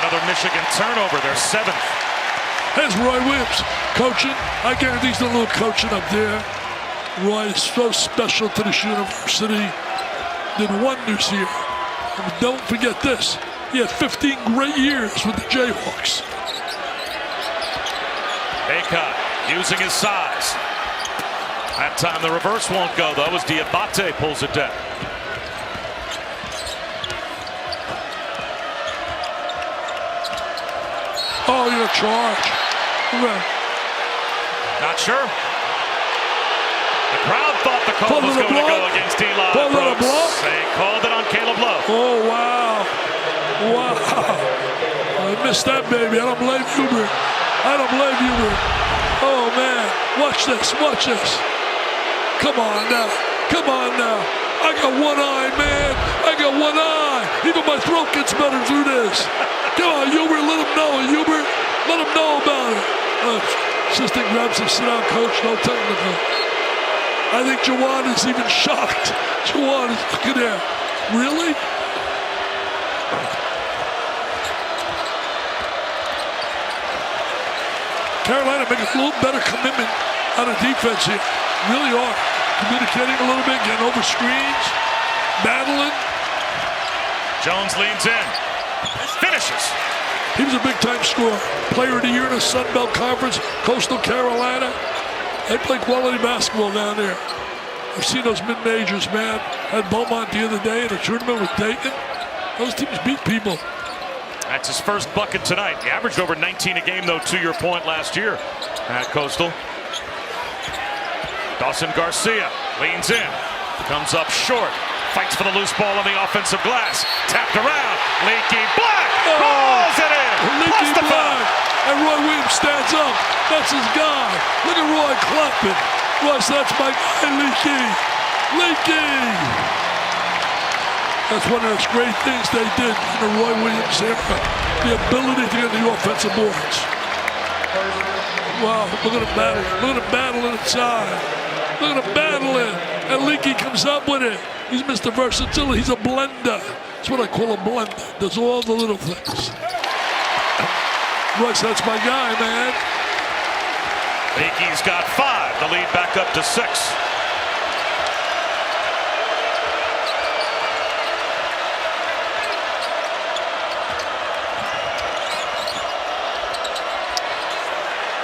S1: Another Michigan turnover, their 7th.
S2: Here's Roy Williams coaching. I guarantee he's doing a little coaching up there. Roy is so special to this university. Did wonders here. And don't forget this. He had 15 great years with the Jayhawks.
S1: Bacot using his size. That time the reverse won't go, though, as Diabate pulls it down.
S2: Oh, you're a charge.
S1: Not sure. The crowd thought the call was going to go against D-Lock Brooks. They called it on Caleb Love.
S2: Oh, wow. Wow. I missed that, baby. I don't blame Hubert. I don't blame Hubert. Oh, man. Watch this. Watch this. Come on now. Come on now. I got one eye, man. I got one eye. Even my throat gets better through this. Come on, Hubert. Let him know. Hubert, let him know about it. Assistant grabs him. Sit down, coach. No technical. I think Juwan is even shocked. Juwan is looking there. Really? Carolina making a little better commitment on the defense here. Really are. Communicating a little bit, getting over screens, battling.
S1: Jones leans in. Finishes.
S2: He was a big-time scorer. Player of the year in the Sun Belt Conference, Coastal Carolina. They play quality basketball down there. I've seen those mid-majors, man. Had Beaumont the other day in a tournament with Dayton. Those teams beat people.
S1: That's his first bucket tonight. He averaged over 19 a game, though, to your point, last year at Coastal. Dawson Garcia leans in. Comes up short. Fights for the loose ball on the offensive glass. Tapped around. Leaky Black rolls it in.
S2: Leaky
S1: Plus the
S2: Black.
S1: foul.
S2: And Roy Williams stands up. That's his guy. Look at Roy clapping. Russ, that's my guy, Leaky. Leaky. That's one of those great things they did in the Roy Williams era. The ability to get the offensive boards. Wow, look at him battling. Look at him battling inside. Look at him battling. And Leaky comes up with it. He's Mr. Versatility. He's a blender. That's what I call a blender. Does all the little things. Russ, that's my guy, man.
S1: Leaky's got 5. The lead back up to 6.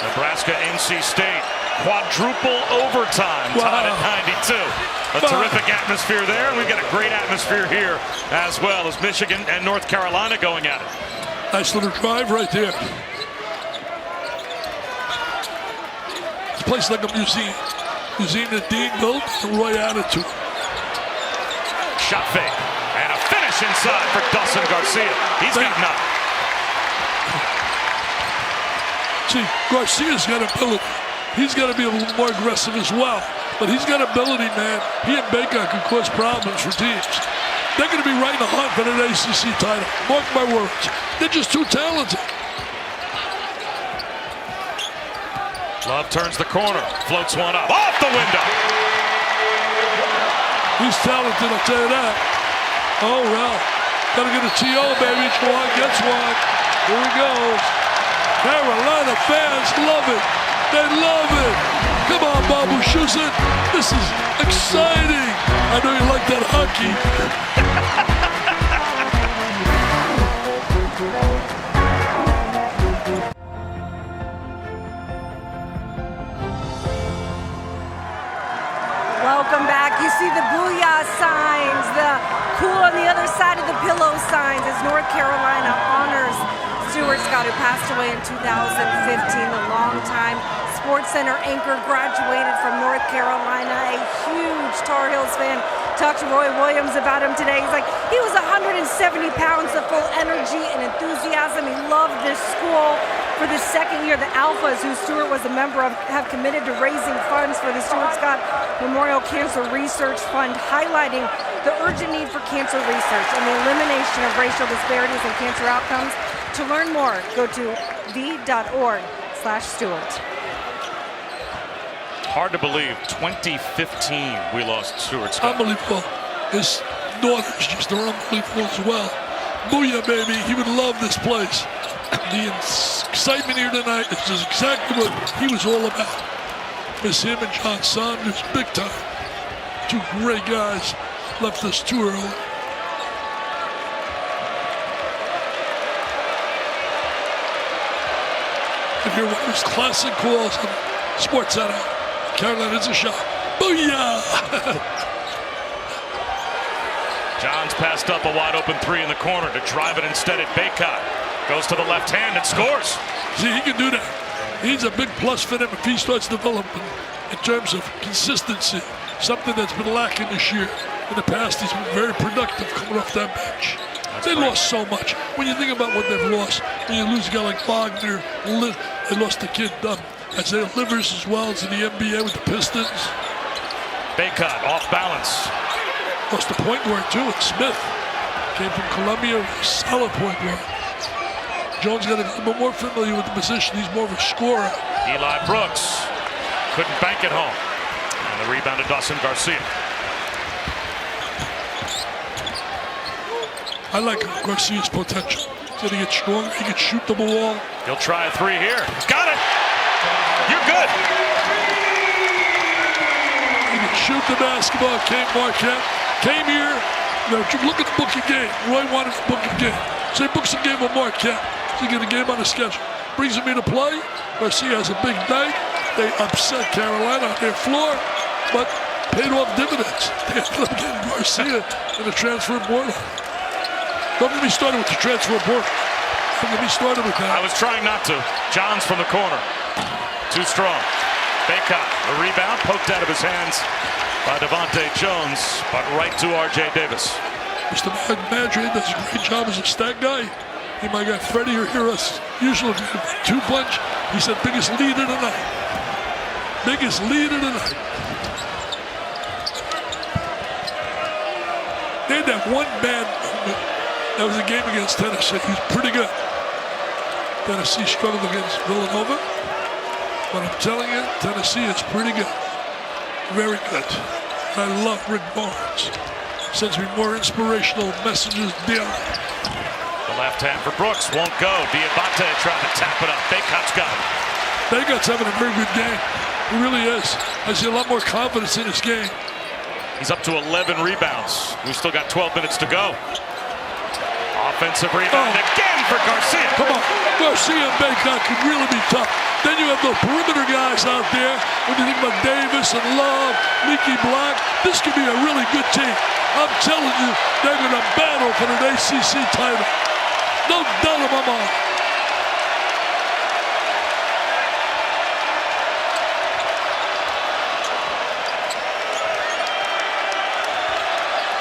S1: Nebraska, NC State, quadruple overtime, tied at 92. A terrific atmosphere there, and we've got a great atmosphere here as well as Michigan and North Carolina going at it.
S2: Nice little drive right there. It's placed like a museum. Museum that Dean built, and Roy added to it.
S1: Shot fake, and a finish inside for Dawson Garcia. He's got nothing.
S2: See, Garcia's got ability. He's got to be a little more aggressive as well. But he's got ability, man. He and Baker can cause problems for teams. They're going to be right in the hunt for that ACC title. Mark my words. They're just too talented.
S1: Love turns the corner, floats one up, off the window.
S2: He's talented, I'll tell you that. Oh, well. Got to get a TO, baby. Each one gets one. Here he goes. Carolina fans love it. They love it. Come on, Babu Shusin. This is exciting. I know you like that hockey.
S4: Welcome back. You see the booyah signs, the cool on the other side of the pillow signs as North Carolina honors Stuart Scott, who passed away in 2015, the longtime SportsCenter anchor, graduated from North Carolina, a huge Tar Heels fan. Talked to Roy Williams about him today. He's like, he was 170 pounds of full energy and enthusiasm. He loved this school. For the second year, the Alphas, who Stuart was a member of, have committed to raising funds for the Stuart Scott Memorial Cancer Research Fund, highlighting the urgent need for cancer research and the elimination of racial disparities in cancer outcomes. To learn more, go to v.org/Stuart.
S1: Hard to believe, 2015 we lost Stuart Scott.
S2: Unbelievable. His daughters just are unbelievable as well. Booyah, baby. He would love this place. The excitement here tonight is just exactly what he was all about. Miss him and John Saunders, big time. Two great guys left us too early. And here one of his classic calls on SportsCenter. Carolina's a shot. Booyah!
S1: Johns passed up a wide open 3 in the corner to drive it instead at Baycott. Goes to the left hand and scores.
S2: See, he can do that. He's a big plus for them if he starts developing in terms of consistency. Something that's been lacking this year. In the past, he's been very productive coming off that bench. They lost so much. When you think about what they've lost, when you lose a guy like Wagner, they lost the kid Isaiah Livers as well as in the NBA with the Pistons.
S1: Baycott off balance.
S2: Lost the point guard too, and Smith came from Columbia, solid point guard. Jones got a little bit more familiar with the position. He's more of a scorer.
S1: Eli Brooks couldn't bank it home. And the rebound to Dawson Garcia.
S2: I like Garcia's potential. He's going to get stronger. He can shoot the ball.
S1: He'll try a 3 here. Got it. You're good.
S2: He can shoot the basketball. Marquette came here. You know, look at the booking game. Roy wanted to book a game. So he books a game with Marquette. So he get a game on the schedule. Brings him in to play. Garcia has a big night. They upset Carolina on their floor, but paid off dividends. They ended up getting Garcia in the transfer portal. Don't get me started with the transfer portal. Don't get me started with that.
S1: I was trying not to. Johns from the corner. Too strong. Baycott, the rebound poked out of his hands by Devontae Jones, but right to R.J. Davis.
S2: Mr. Madrid does a great job as a stat guy. He might got Freddie or Harris. Usually 2-punch. He said biggest lead of the night. Biggest lead of the night. They had that one bad moment. That was a game against Tennessee. He's pretty good. Tennessee struggled against Villanova. But I'm telling you, Tennessee is pretty good. Very good. I love Rick Barnes. Sends me more inspirational messages daily.
S1: The left hand for Brooks won't go. Diabate trying to tap it up. Baycott's got it.
S2: Baycott's having a very good game. He really is. I see a lot more confidence in his game.
S1: He's up to 11 rebounds. We still got 12 minutes to go. Offensive rebound again for Garcia.
S2: Come on. Garcia and Baycott could really be tough. Then you have those perimeter guys out there. When you think about Davis and Love, Leaky Black, this could be a really good team. I'm telling you, they're going to battle for an ACC title. No doubt in my mind.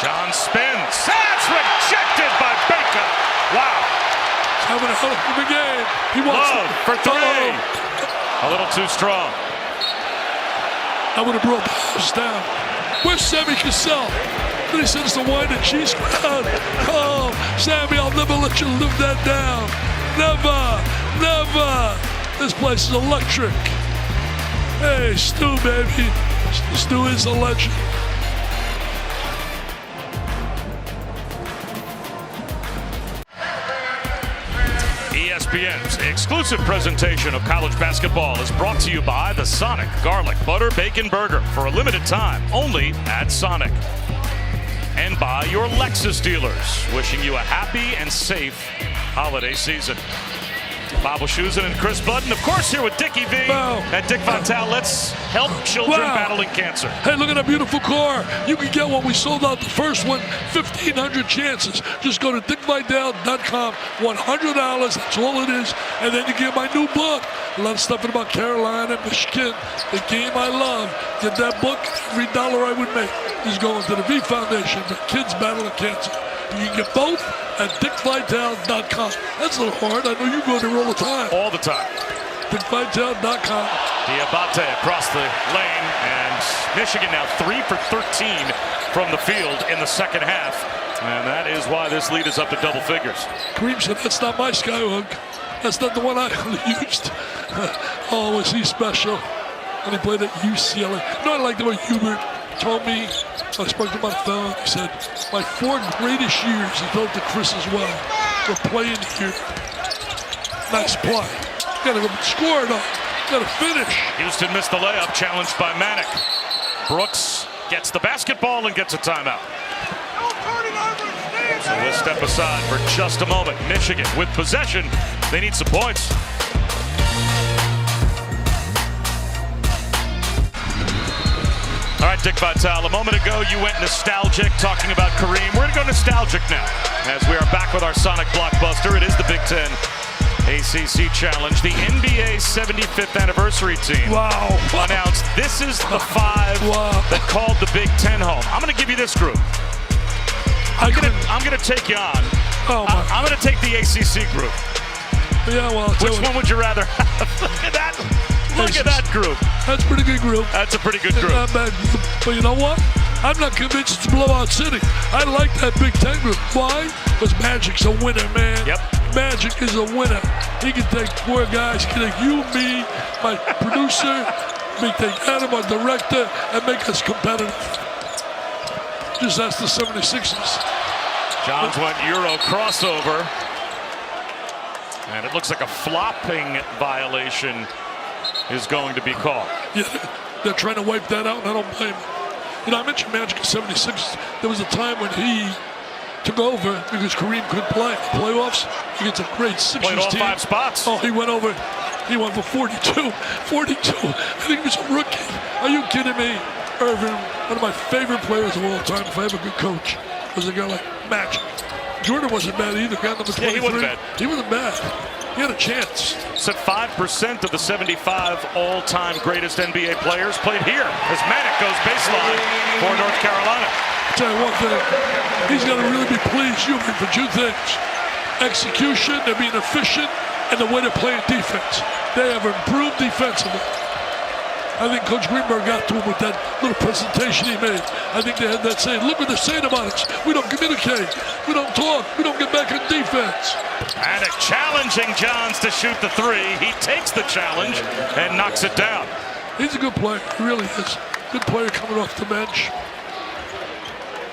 S1: John spins. That's rejected by Baycott. Wow.
S2: He's having a hell of a game. He wants
S1: Love for three. A little too strong.
S2: I would have brought the house down. Where's Sammy Cassell? Then he said it's the wine and cheese crowd. Oh, Sammy, I'll never let you live that down. Never, never. This place is electric. Hey, Stu, baby. Stu is a legend.
S1: ESPN's exclusive presentation of college basketball is brought to you by the Sonic Garlic Butter Bacon Burger for a limited time only at Sonic. And by your Lexus dealers, wishing you a happy and safe holiday season. Bob Wischusen and Chris Budden, of course, here with Dickie V and Dick Vitale. Let's help children battling cancer.
S2: Hey, look at that beautiful car. You can get one. We sold out the first one, 1,500 chances. Just go to dickvitale.com, $100, that's all it is. And then you get my new book. A lot of stuff about Carolina, Michigan, the game I love. Get that book, every dollar I would make is going to the V Foundation for kids battling cancer. You can get both at dickvitale.com. That's a little hard. I know you go there all the time.
S1: All the time.
S2: dickvitale.com.
S1: Diabate across the lane, and Michigan now 3 for 13 from the field in the second half. And that is why this lead is up to double figures.
S2: Kareem said, that's not my skyhook. That's not the one I used. Oh, was he special when he played at UCLA. You know, I like the way Hubert told me, I spoke to him on the phone, he said, my 4 greatest years, he told to Chris as well, were playing here. Nice play. Gotta go score it up. Gotta finish.
S1: Houston missed the layup, challenged by Manick. Brooks gets the basketball and gets a timeout. So we'll step aside for just a moment. Michigan with possession. They need some points. All right, Dick Vitale, a moment ago you went nostalgic talking about Kareem. We're going to go nostalgic now as we are back with our Sonic blockbuster. It is the Big Ten ACC Challenge. The NBA 75th anniversary team announced this is the 5 that called the Big Ten home. I'm going to give you this group. I'm going to take you on. I'm going to take the ACC group.
S2: Yeah, well,
S1: which one would you rather have? Look at that. Look at that group.
S2: That's a pretty good group.
S1: That's a pretty good group.
S2: Not bad group. But you know what? I'm not convinced it's Blowout City. I like that Big Ten group. Why? Because Magic's a winner, man.
S1: Yep.
S2: Magic is a winner. He can take 4 guys. He can take you, me, my producer. He can take Adam, our director, and make us competitive. Just ask the 76ers.
S1: Johns went Euro crossover. And it looks like a flopping violation is going to be called.
S2: Yeah, they're trying to wipe that out, and I don't blame them. You know, I mentioned Magic at 76. There was a time when he took over because Kareem couldn't play. Playoffs, he gets a great Sixers
S1: Played all
S2: team.
S1: 5 spots.
S2: Oh, he went for 42. 42. I think he was a rookie. Are you kidding me? Irvin, one of my favorite players of all time, if I have a good coach, was a guy like Magic. Jordan wasn't bad either. Got number 23.
S1: Yeah, he wasn't bad.
S2: He wasn't bad. He had a chance.
S1: Said 5% of the 75 all-time greatest NBA players played here as Manic goes baseline for North Carolina.
S2: I'll tell you one thing. He's got to really be pleased, Human, for two things. Execution, they're being efficient, and the way they're playing defense. They have improved defensively. I think Coach Greenberg got to him with that little presentation he made. I think they had that saying, look what they're saying about us. We don't communicate. We don't talk. We don't get back in defense.
S1: Manic challenging Johns to shoot the three. He takes the challenge and knocks it down.
S2: He's a good player. He really is. Good player coming off the bench.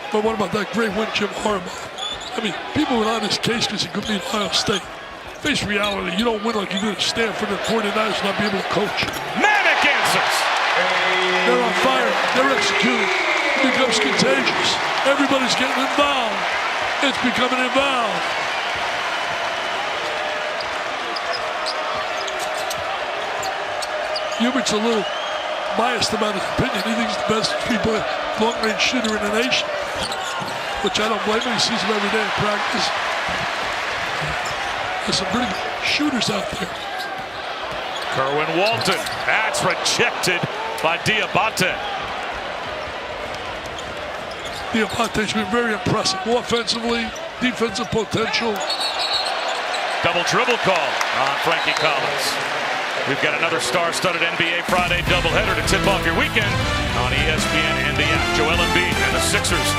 S2: But what about that great win, Jim Harbaugh? I mean, people were on his case because he could beat Ohio State. Face reality, you don't win like you did at Stanford and 49ers not be able to coach.
S1: Manic answers.
S2: They're on fire. They're executing. It becomes contagious. Everybody's getting involved. It's becoming involved. Hubert's a little biased about his opinion. He thinks he's the best three-point long-range shooter in the nation, which I don't blame him. He sees him every day in practice. There's some pretty good shooters out there.
S1: Kerwin Walton. That's rejected by Diabate.
S2: Diabate's been very impressive. Offensively, defensive potential.
S1: Double dribble call on Frankie Collins. We've got another star-studded NBA Friday doubleheader to tip off your weekend on ESPN and the app. Joel Embiid and the Sixers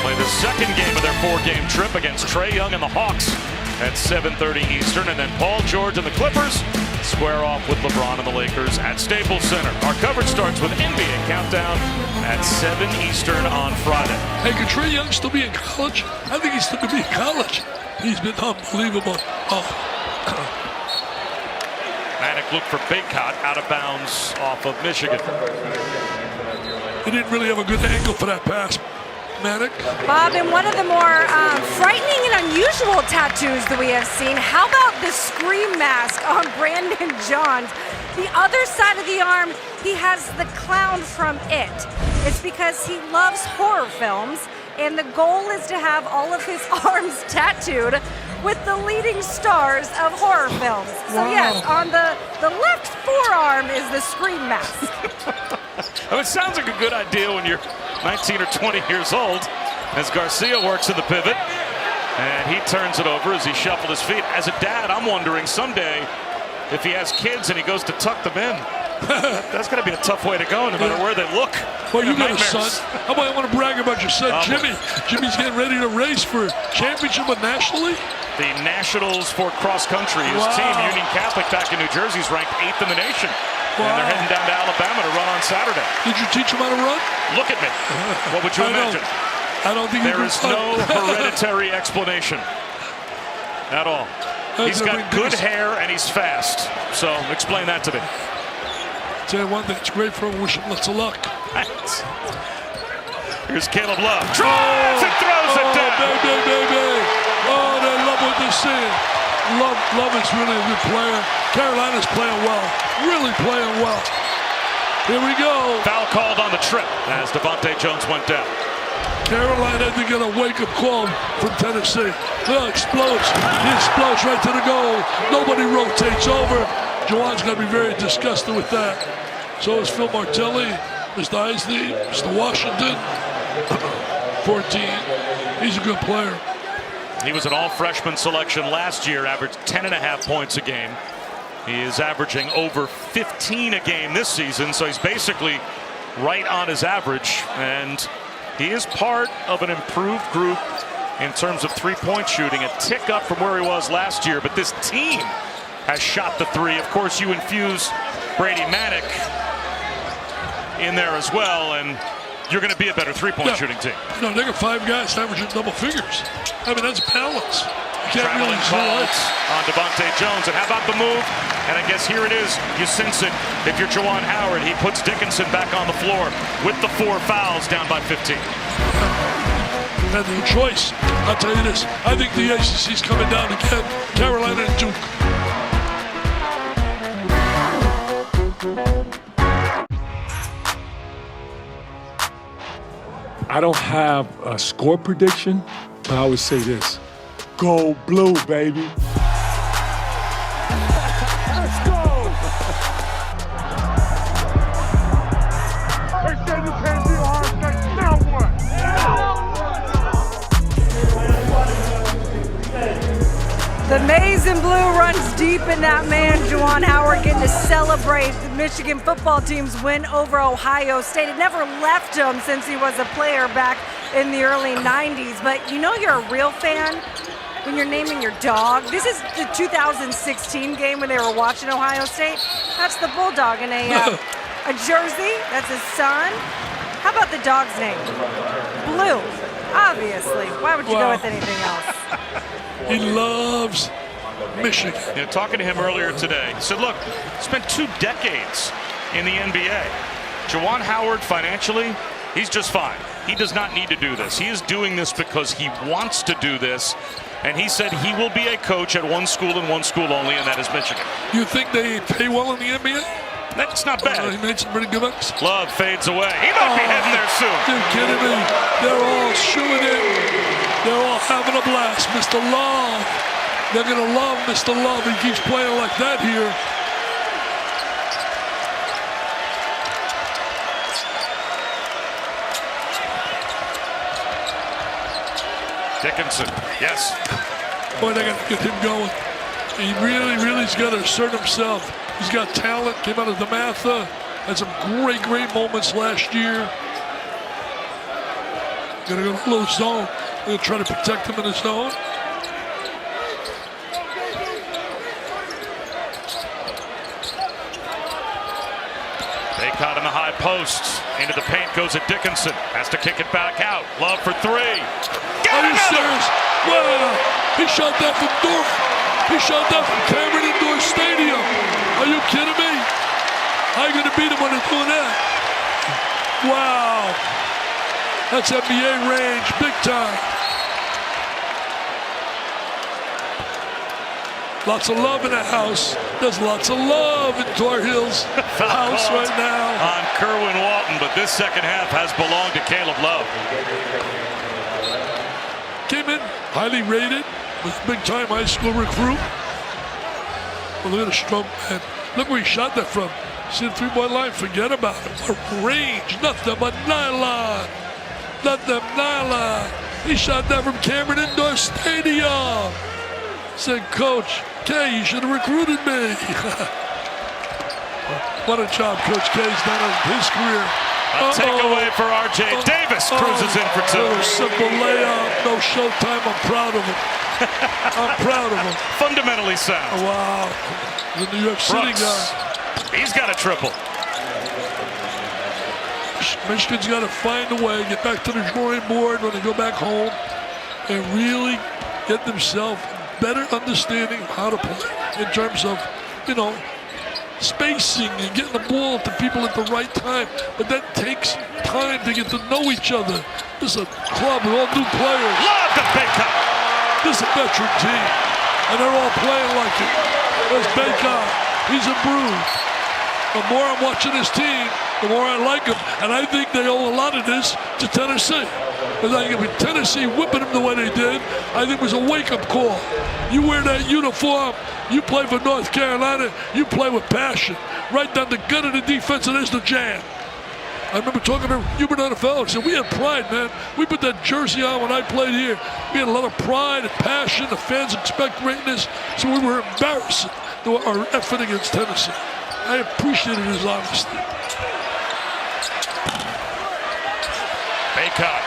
S1: play the second game of their four-game trip against Trae Young and the Hawks at 7:30 Eastern. And then Paul George and the Clippers square off with LeBron and the Lakers at Staples Center. Our coverage starts with NBA Countdown at 7 Eastern on Friday.
S2: Hey, could Trae Young still be in college? I think he's still going to be in college. He's been unbelievable.
S1: Manic looked for Baycott out of bounds off of Michigan.
S2: He didn't really have a good angle for that pass. Manic.
S4: Bob, in one of the more frightening and unusual tattoos that we have seen, how about the scream mask on Brandon Johns? The other side of the arm, he has the clown from It. It's because he loves horror films, and the goal is to have all of his arms tattooed with the leading stars of horror films. So yes, on the left forearm is the scream mask.
S1: Oh, it sounds like a good idea when you're 19 or 20 years old, as Garcia works in the pivot, and he turns it over as he shuffled his feet. As a dad, I'm wondering someday if he has kids and he goes to tuck them in. That's going to be a tough way to go, no matter where they look.
S2: Well, you got a son. How about I want to brag about your son, Jimmy? Jimmy's getting ready to race for championship, but nationally?
S1: The Nationals for cross country. His team, Union Catholic, back in New Jersey, is ranked 8th in the nation. And they're heading down to Alabama to run on Saturday.
S2: Did you teach him how to run?
S1: Look at me. What would you imagine?
S2: I don't think
S1: there is no hereditary explanation at all. He's got good hair and he's fast. So explain that to me.
S2: Tell you one thing, it's great for him. Wish him lots of luck.
S1: Here's Caleb Love. Drives and throws it down.
S2: Baby. Oh, they love what they're seeing. Love is really a good player. Carolina's playing well. Really playing well. Here we go.
S1: Foul called on the trip as Devontae Jones went down.
S2: Carolina, they get a wake-up call from Tennessee. Look, explodes. He explodes right to the goal. Nobody rotates over. Juwan's going to be very disgusted with that. So is Phil Martelli, Mr. Isley, Mr. Washington. 14. He's a good player.
S1: He was an all-freshman selection last year, averaged 10.5 points a game. He is averaging over 15 a game this season, so he's basically right on his average. And he is part of an improved group in terms of three-point shooting, a tick up from where he was last year. But this team has shot the three. Of course, you infuse Brady Manic in there as well, and you're going to be a better three-point shooting team.
S2: No, they got 5 guys averaging double figures. I mean, that's balance. You can't
S1: Traveling
S2: really
S1: calls on Devontae Jones. And how about the move? And I guess here it is. You sense it. If you're Juwan Howard, he puts Dickinson back on the floor with the 4 fouls, down by 15.
S2: And the choice, I'll tell you this, I think the ACC's coming down again. Carolina and Duke.
S8: I don't have a score prediction, but I would say this.
S7: Go blue, baby. Let's go. They said you can't be hard. Now what?
S4: The maize and blue runs deep in that man, Juwan Howard, getting to celebrate the Michigan football team's win over Ohio State. It never left him since he was a player back in the early 90s. But you know you're a real fan when you're naming your dog. This is the 2016 game when they were watching Ohio State. That's the Bulldog in a jersey. That's his son. How about the dog's name? Blue, obviously. Why would you go with anything else?
S2: He loves Michigan.
S1: You know, talking to him earlier today, he said, look, spent 2 decades in the NBA. Juwan Howard, financially, he's just fine. He does not need to do this. He is doing this because he wants to do this. And he said he will be a coach at one school and one school only, and that is Michigan.
S2: You think they pay well in the NBA?
S1: That's not bad.
S2: He made some pretty good bucks.
S1: Love fades away. He might be heading there soon.
S2: You're kidding me. They're all shooing it. They're all having a blast. Mr. Love. They're going to love Mr. Love. He keeps playing like that here.
S1: Dickinson, yes.
S2: Boy, they got to get him going. He really's got to assert himself. He's got talent. Came out of DeMatha. Had some great moments last year. Got to go to low zone. They'll try to protect him in his zone.
S1: Baycott in the high post. Into the paint goes at Dickinson. Has to kick it back out. Love for 3.
S2: Are you serious? Wow. He shot that from He shot that from Cameron Indoor Stadium. Are you kidding me? How are you going to beat him when they're doing that? Wow. That's NBA range, big time. Lots of love in the house. There's lots of love in Tar Heels house right now.
S1: On Kerwin Walton, but this second half has belonged to Caleb Love.
S2: Came in highly rated, was a big-time high school recruit. Well, look at the stroke, man. Look where he shot that from. See the three-point line? Forget about it. What range? Nothing but nylon. Nothing nylon. He shot that from Cameron Indoor Stadium. Said, Coach K, you should have recruited me. What a job Coach K's done in his career.
S1: A takeaway for R.J. Davis. Cruises in for 2.
S2: Little simple layup, no showtime. I'm proud of him. I'm proud of him.
S1: Fundamentally sound.
S2: Wow. The New York City guy.
S1: He's got a triple.
S2: Michigan's got to find a way, get back to the drawing board when they go back home, and really get themselves better understanding of how to play in terms of, spacing and getting the ball to people at the right time. But that takes time to get to know each other. This is a club with all new players.
S1: Love the Baycott.
S2: This is a veteran team, and they're all playing like it. There's Baycott. He's improved. The more I'm watching this team, the more I like them. And I think they owe a lot of this to Tennessee. Because I think with Tennessee whipping them the way they did, I think it was a wake-up call. You wear that uniform, you play for North Carolina, you play with passion. Right down the gut of the defense, and there's the jam. I remember talking to Hubert NFL and said, we had pride, man. We put that jersey on when I played here. We had a lot of pride and passion. The fans expect greatness, so we were embarrassed our effort against Tennessee. I appreciated his honesty.
S1: Baycott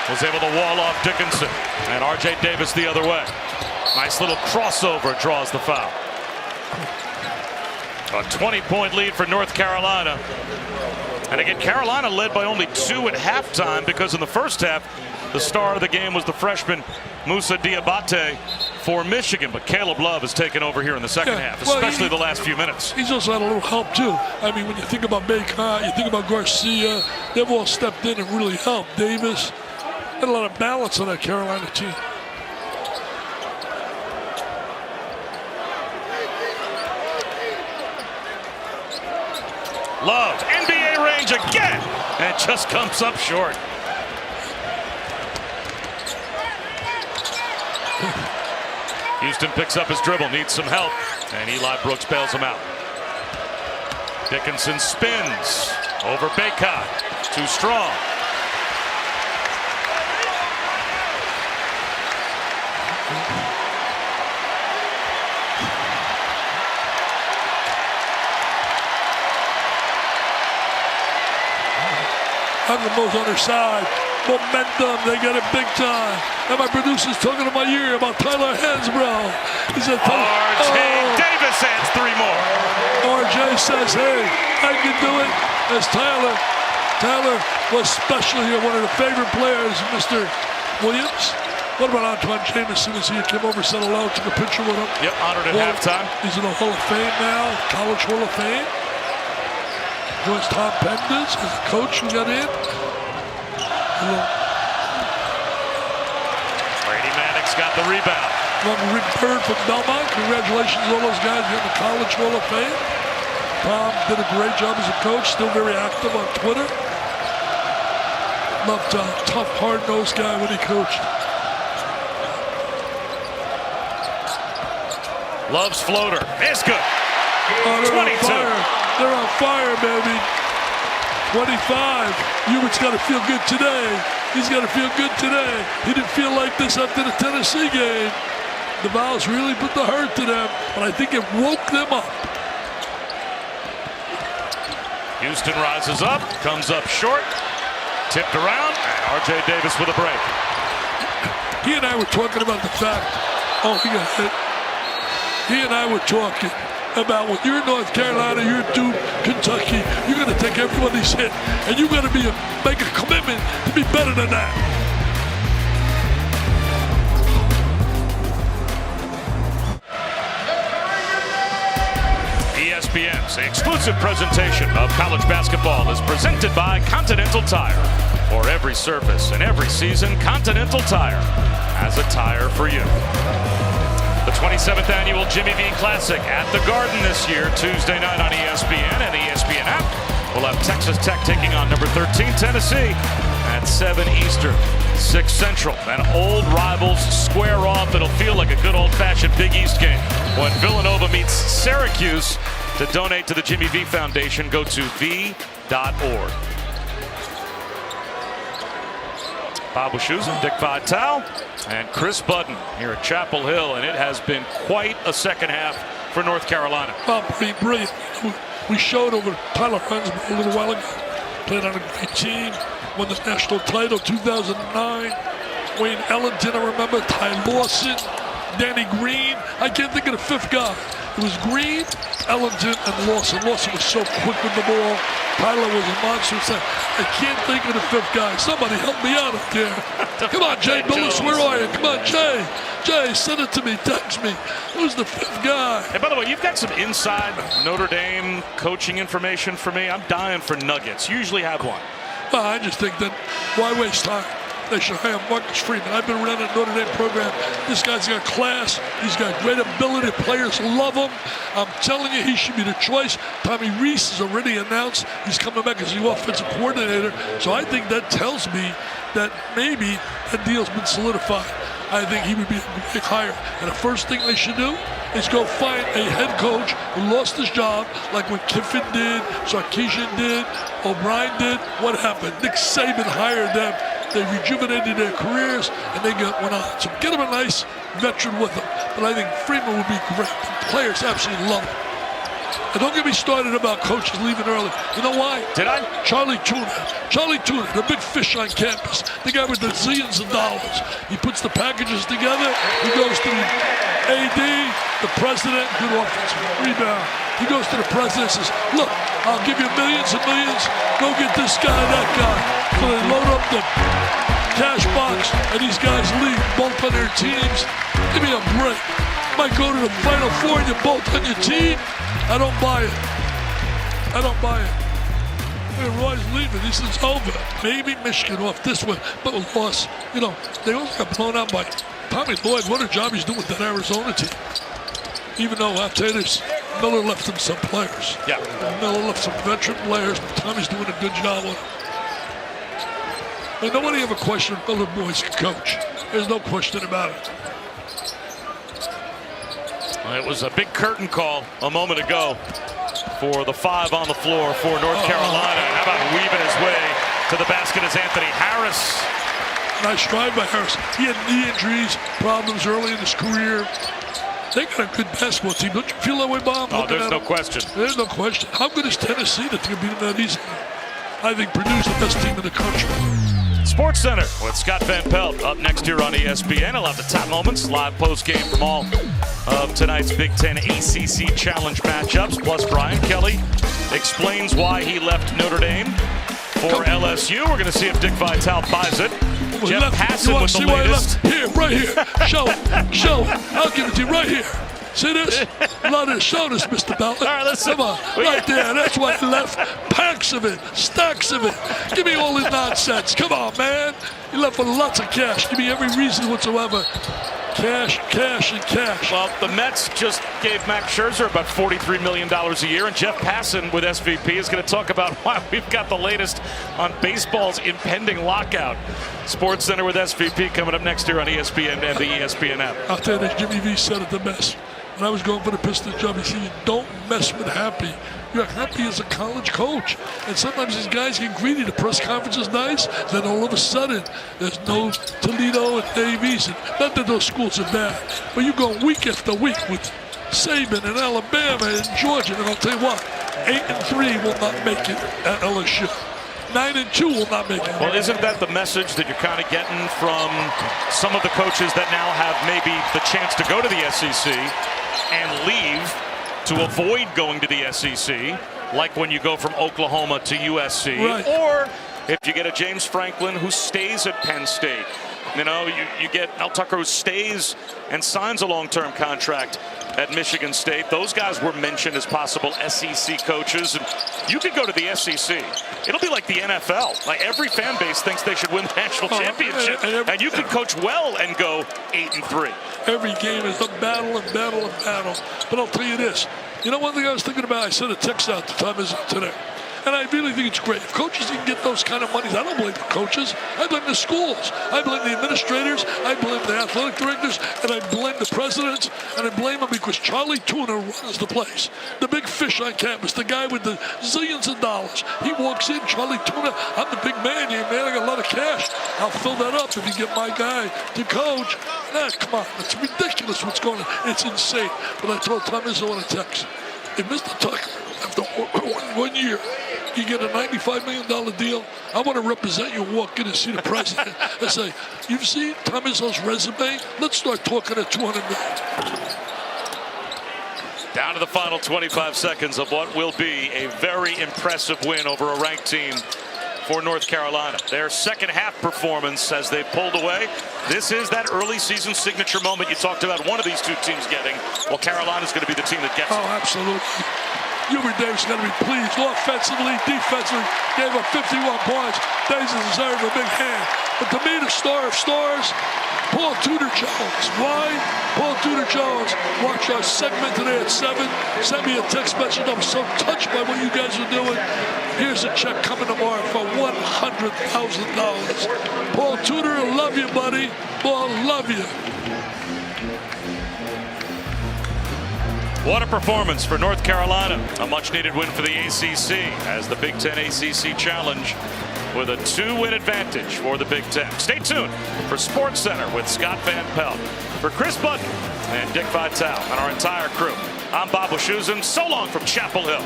S1: was able to wall off Dickinson, and R.J. Davis the other way. Nice little crossover draws the foul. A 20-point lead for North Carolina. And again, Carolina led by only 2 at halftime because in the first half, the star of the game was the freshman Moussa Diabate for Michigan. But Caleb Love has taken over here in the second half, especially the last few minutes.
S2: He's also had a little help, too. I mean, when you think about Baycott, you think about Garcia, they've all stepped in and really helped. Davis had a lot of balance on that Carolina team.
S1: Love, NBA range again, and just comes up short. Houston picks up his dribble, needs some help, and Eli Brooks bails him out. Dickinson spins over Bacot. Too strong.
S2: Hugglemo's on their side. Momentum, they get it big time. And my producer's talking to my ear about Tyler Hansbrough. He said,
S1: R.J. Davis adds 3 more.
S2: R.J. says, hey, I can do it. As Tyler was special here, one of the favorite players, Mr. Williams. What about Antoine Jameson? As he came over, said hello, took a picture with him.
S1: Yep, honored at halftime.
S2: He's in the Hall of Fame now, College Hall of Fame. Joins Tom Penders as a coach who got in.
S1: Brady Maddox got the rebound.
S2: Rick Bird from Belmont. Congratulations to all those guys in the College Hall of Fame. Tom did a great job as a coach, still very active on Twitter. Loved a tough, hard-nosed guy when he coached.
S1: Loves floater. It's good.
S2: Oh, they're
S1: 22.
S2: on fire. They're on fire, baby. 25. Hubert's got to feel good today. He's got to feel good today. He didn't feel like this after the Tennessee game. The Vols really put the hurt to them, but I think it woke them up.
S1: Houston rises up, comes up short, tipped around, and R.J. Davis with a break.
S2: He and I were talking about the fact, he got hit. He and I were talking about when you're in North Carolina, you're Duke, Kentucky, you're going to take everybody's hit, and you've got to make a commitment to be better than that.
S1: ESPN's exclusive presentation of college basketball is presented by Continental Tire. For every surface and every season, Continental Tire has a tire for you. The 27th annual Jimmy V Classic at the Garden this year, Tuesday night on ESPN and the ESPN app. We'll have Texas Tech taking on number 13 Tennessee at 7 Eastern, 6 Central. And old rivals square off. It'll feel like a good old-fashioned Big East game when Villanova meets Syracuse. To donate to the Jimmy V Foundation, go to v.org. Bob Wischusen, Dick Vitale, and Chris Budden here at Chapel Hill, and it has been quite a second half for North Carolina.
S2: Well, pretty brilliant. We showed over Tyler Hansbrough a little while ago. Played on a great team, won the national title 2009. Wayne Ellington, I remember, Ty Lawson, Danny Green. I can't think of the fifth guy. It was Green, Ellington, and Lawson. Lawson was so quick with the ball. Tyler was a monster. I can't think of the fifth guy. Somebody help me out up there. Come on, Jay Billis, where are you? Come on, Jay. Jay, send it to me. Text me. Who's the fifth guy?
S1: And by the way, you've got some inside Notre Dame coaching information for me. I'm dying for nuggets. You usually have one.
S2: Well, I just think that why waste time? They should hire Marcus Freeman. I've been around the Notre Dame program. This guy's got class. He's got great ability. Players love him. I'm telling you, he should be the choice. Tommy Rees has already announced he's coming back as the offensive coordinator. So I think that tells me that maybe that deal's been solidified. I think he would be a great hire. And the first thing they should do is go find a head coach who lost his job, like what Kiffin did, Sarkisian did, O'Brien did. What happened? Nick Saban hired them. They rejuvenated their careers, and they went on. So get them a nice veteran with them. But I think Freeman would be great. The players absolutely love him. And don't get me started about coaches leaving early. You know why?
S1: Did I?
S2: Charlie Tuna, the big fish on campus. The guy with the zillions of dollars. He puts the packages together. He goes to the AD, the president, good offensive rebound. He goes to the president and says, look, I'll give you millions and millions. Go get this guy and that guy. So they load up the cash box, and these guys leave both on their teams. Give me a break. Might go to the Final Four and you're both on your team. I don't buy it. I don't buy it. Hey, Roy's leaving. He says it's over. Maybe Michigan off this one, but a loss. You know, they also got blown out by Tommy Lloyd. What a job he's doing with that Arizona team. Even though I'll tell you this, Miller left them some players.
S1: Yeah.
S2: Miller left some veteran players, but Tommy's doing a good job on it. And nobody ever questioned Miller boys can coach. There's no question about it.
S1: It was a big curtain call a moment ago for the 5 on the floor for North Carolina. How about weaving his way to the basket as Anthony Harris.
S2: Nice drive by Harris. He had knee injuries, problems early in his career. They got a good basketball team. Don't you feel that way, Bob?
S1: Oh, there's no question.
S2: There's no question. How good is Tennessee that they can beat them that easily? I think Purdue's the best team in the country.
S1: Sports Center with Scott Van Pelt up next year on ESPN. I'll have the top moments, live post game from all of tonight's Big Ten ACC Challenge matchups. Plus, Brian Kelly explains why he left Notre Dame for LSU. We're going to see if Dick Vitale buys it. Jeff Passan with the latest.
S2: Here, right here. Show it. Show it. I'll give it to you right here. See this? Let us show this, Mr. Bell.
S1: All right, let's
S2: come on. Right there. That's why he left. Packs of it. Stacks of it. Give me all his nonsense. Come on, man. He left with lots of cash. Give me every reason whatsoever. Cash, cash, and cash.
S1: Well, the Mets just gave Max Scherzer about $43 million a year, and Jeff Passan with SVP is going to talk about why we've got the latest on baseball's impending lockout. Sports Center with SVP coming up next year on ESPN and the ESPN app.
S2: I'll tell you that Jimmy V said it the best. When I was going for the Pistons job, he said, you don't mess with Happy. You're happy as a college coach. And sometimes these guys get greedy. The press conference is nice. Then all of a sudden, there's no Toledo and Davies. And not that those schools are bad. But you go week after week with Saban and Alabama and Georgia. And I'll tell you what, 8-3 will not make it at LSU. 9-2 will not make it.
S1: Well, isn't that the message that you're kind of getting from some of the coaches that now have maybe the chance to go to the SEC and leave to avoid going to the SEC, like when you go from Oklahoma to USC,
S2: right.
S1: Or if you get a James Franklin who stays at Penn State. You know, you get Al Tucker who stays and signs a long-term contract at Michigan State. Those guys were mentioned as possible SEC coaches. And you could go to the SEC. It'll be like the NFL. Like every fan base thinks they should win the national championship. And you could coach well and go 8-3.
S2: Every game is a battle and battle and battle. But I'll tell you this. You know, one thing I was thinking about, I sent a text out to Tom Izzo today. And I really think it's great. If coaches can get those kind of monies, I don't blame the coaches. I blame the schools. I blame the administrators. I blame the athletic directors. And I blame the presidents. And I blame them because Charlie Tuna runs the place. The big fish on campus, the guy with the zillions of dollars. He walks in, Charlie Tuna, I'm the big man here, man. I got a lot of cash. I'll fill that up if you get my guy to coach. Nah, come on. It's ridiculous what's going on. It's insane. But I told Tom Izzo on a text, if Mr. Tucker, after 1 year, you get a $95 million deal, I want to represent you and walk in and see the president and say, you've seen Tom Izzo's resume? Let's start talking at $200 million.
S1: Down to the final 25 seconds of what will be a very impressive win over a ranked team for North Carolina. Their second half performance as they pulled away. This is that early season signature moment you talked about one of these two teams getting. Well, Carolina's going to be the team that gets it.
S2: Oh, absolutely. Hubert Davis got to be pleased. Offensively, defensively, gave up 51 points. Davis deserves a big hand. But to me, the star of stars, Paul Tudor Jones. Why? Paul Tudor Jones watched our segment today at 7. Sent me a text message. I'm so touched by what you guys are doing. Here's a check coming tomorrow for $100,000. Paul Tudor, I love you, buddy. Paul, love you.
S1: What a performance for North Carolina. A much-needed win for the ACC as the Big Ten ACC Challenge with a 2-win advantage for the Big Ten. Stay tuned for Sports Center with Scott Van Pelt. For Chris Button and Dick Vitale and our entire crew, I'm Bob Wischusen. So long from Chapel Hill.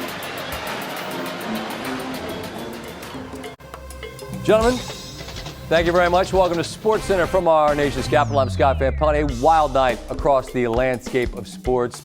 S8: Gentlemen, thank you very much. Welcome to Sports Center from our nation's capital. I'm Scott Van Pelt. A wild night across the landscape of sports.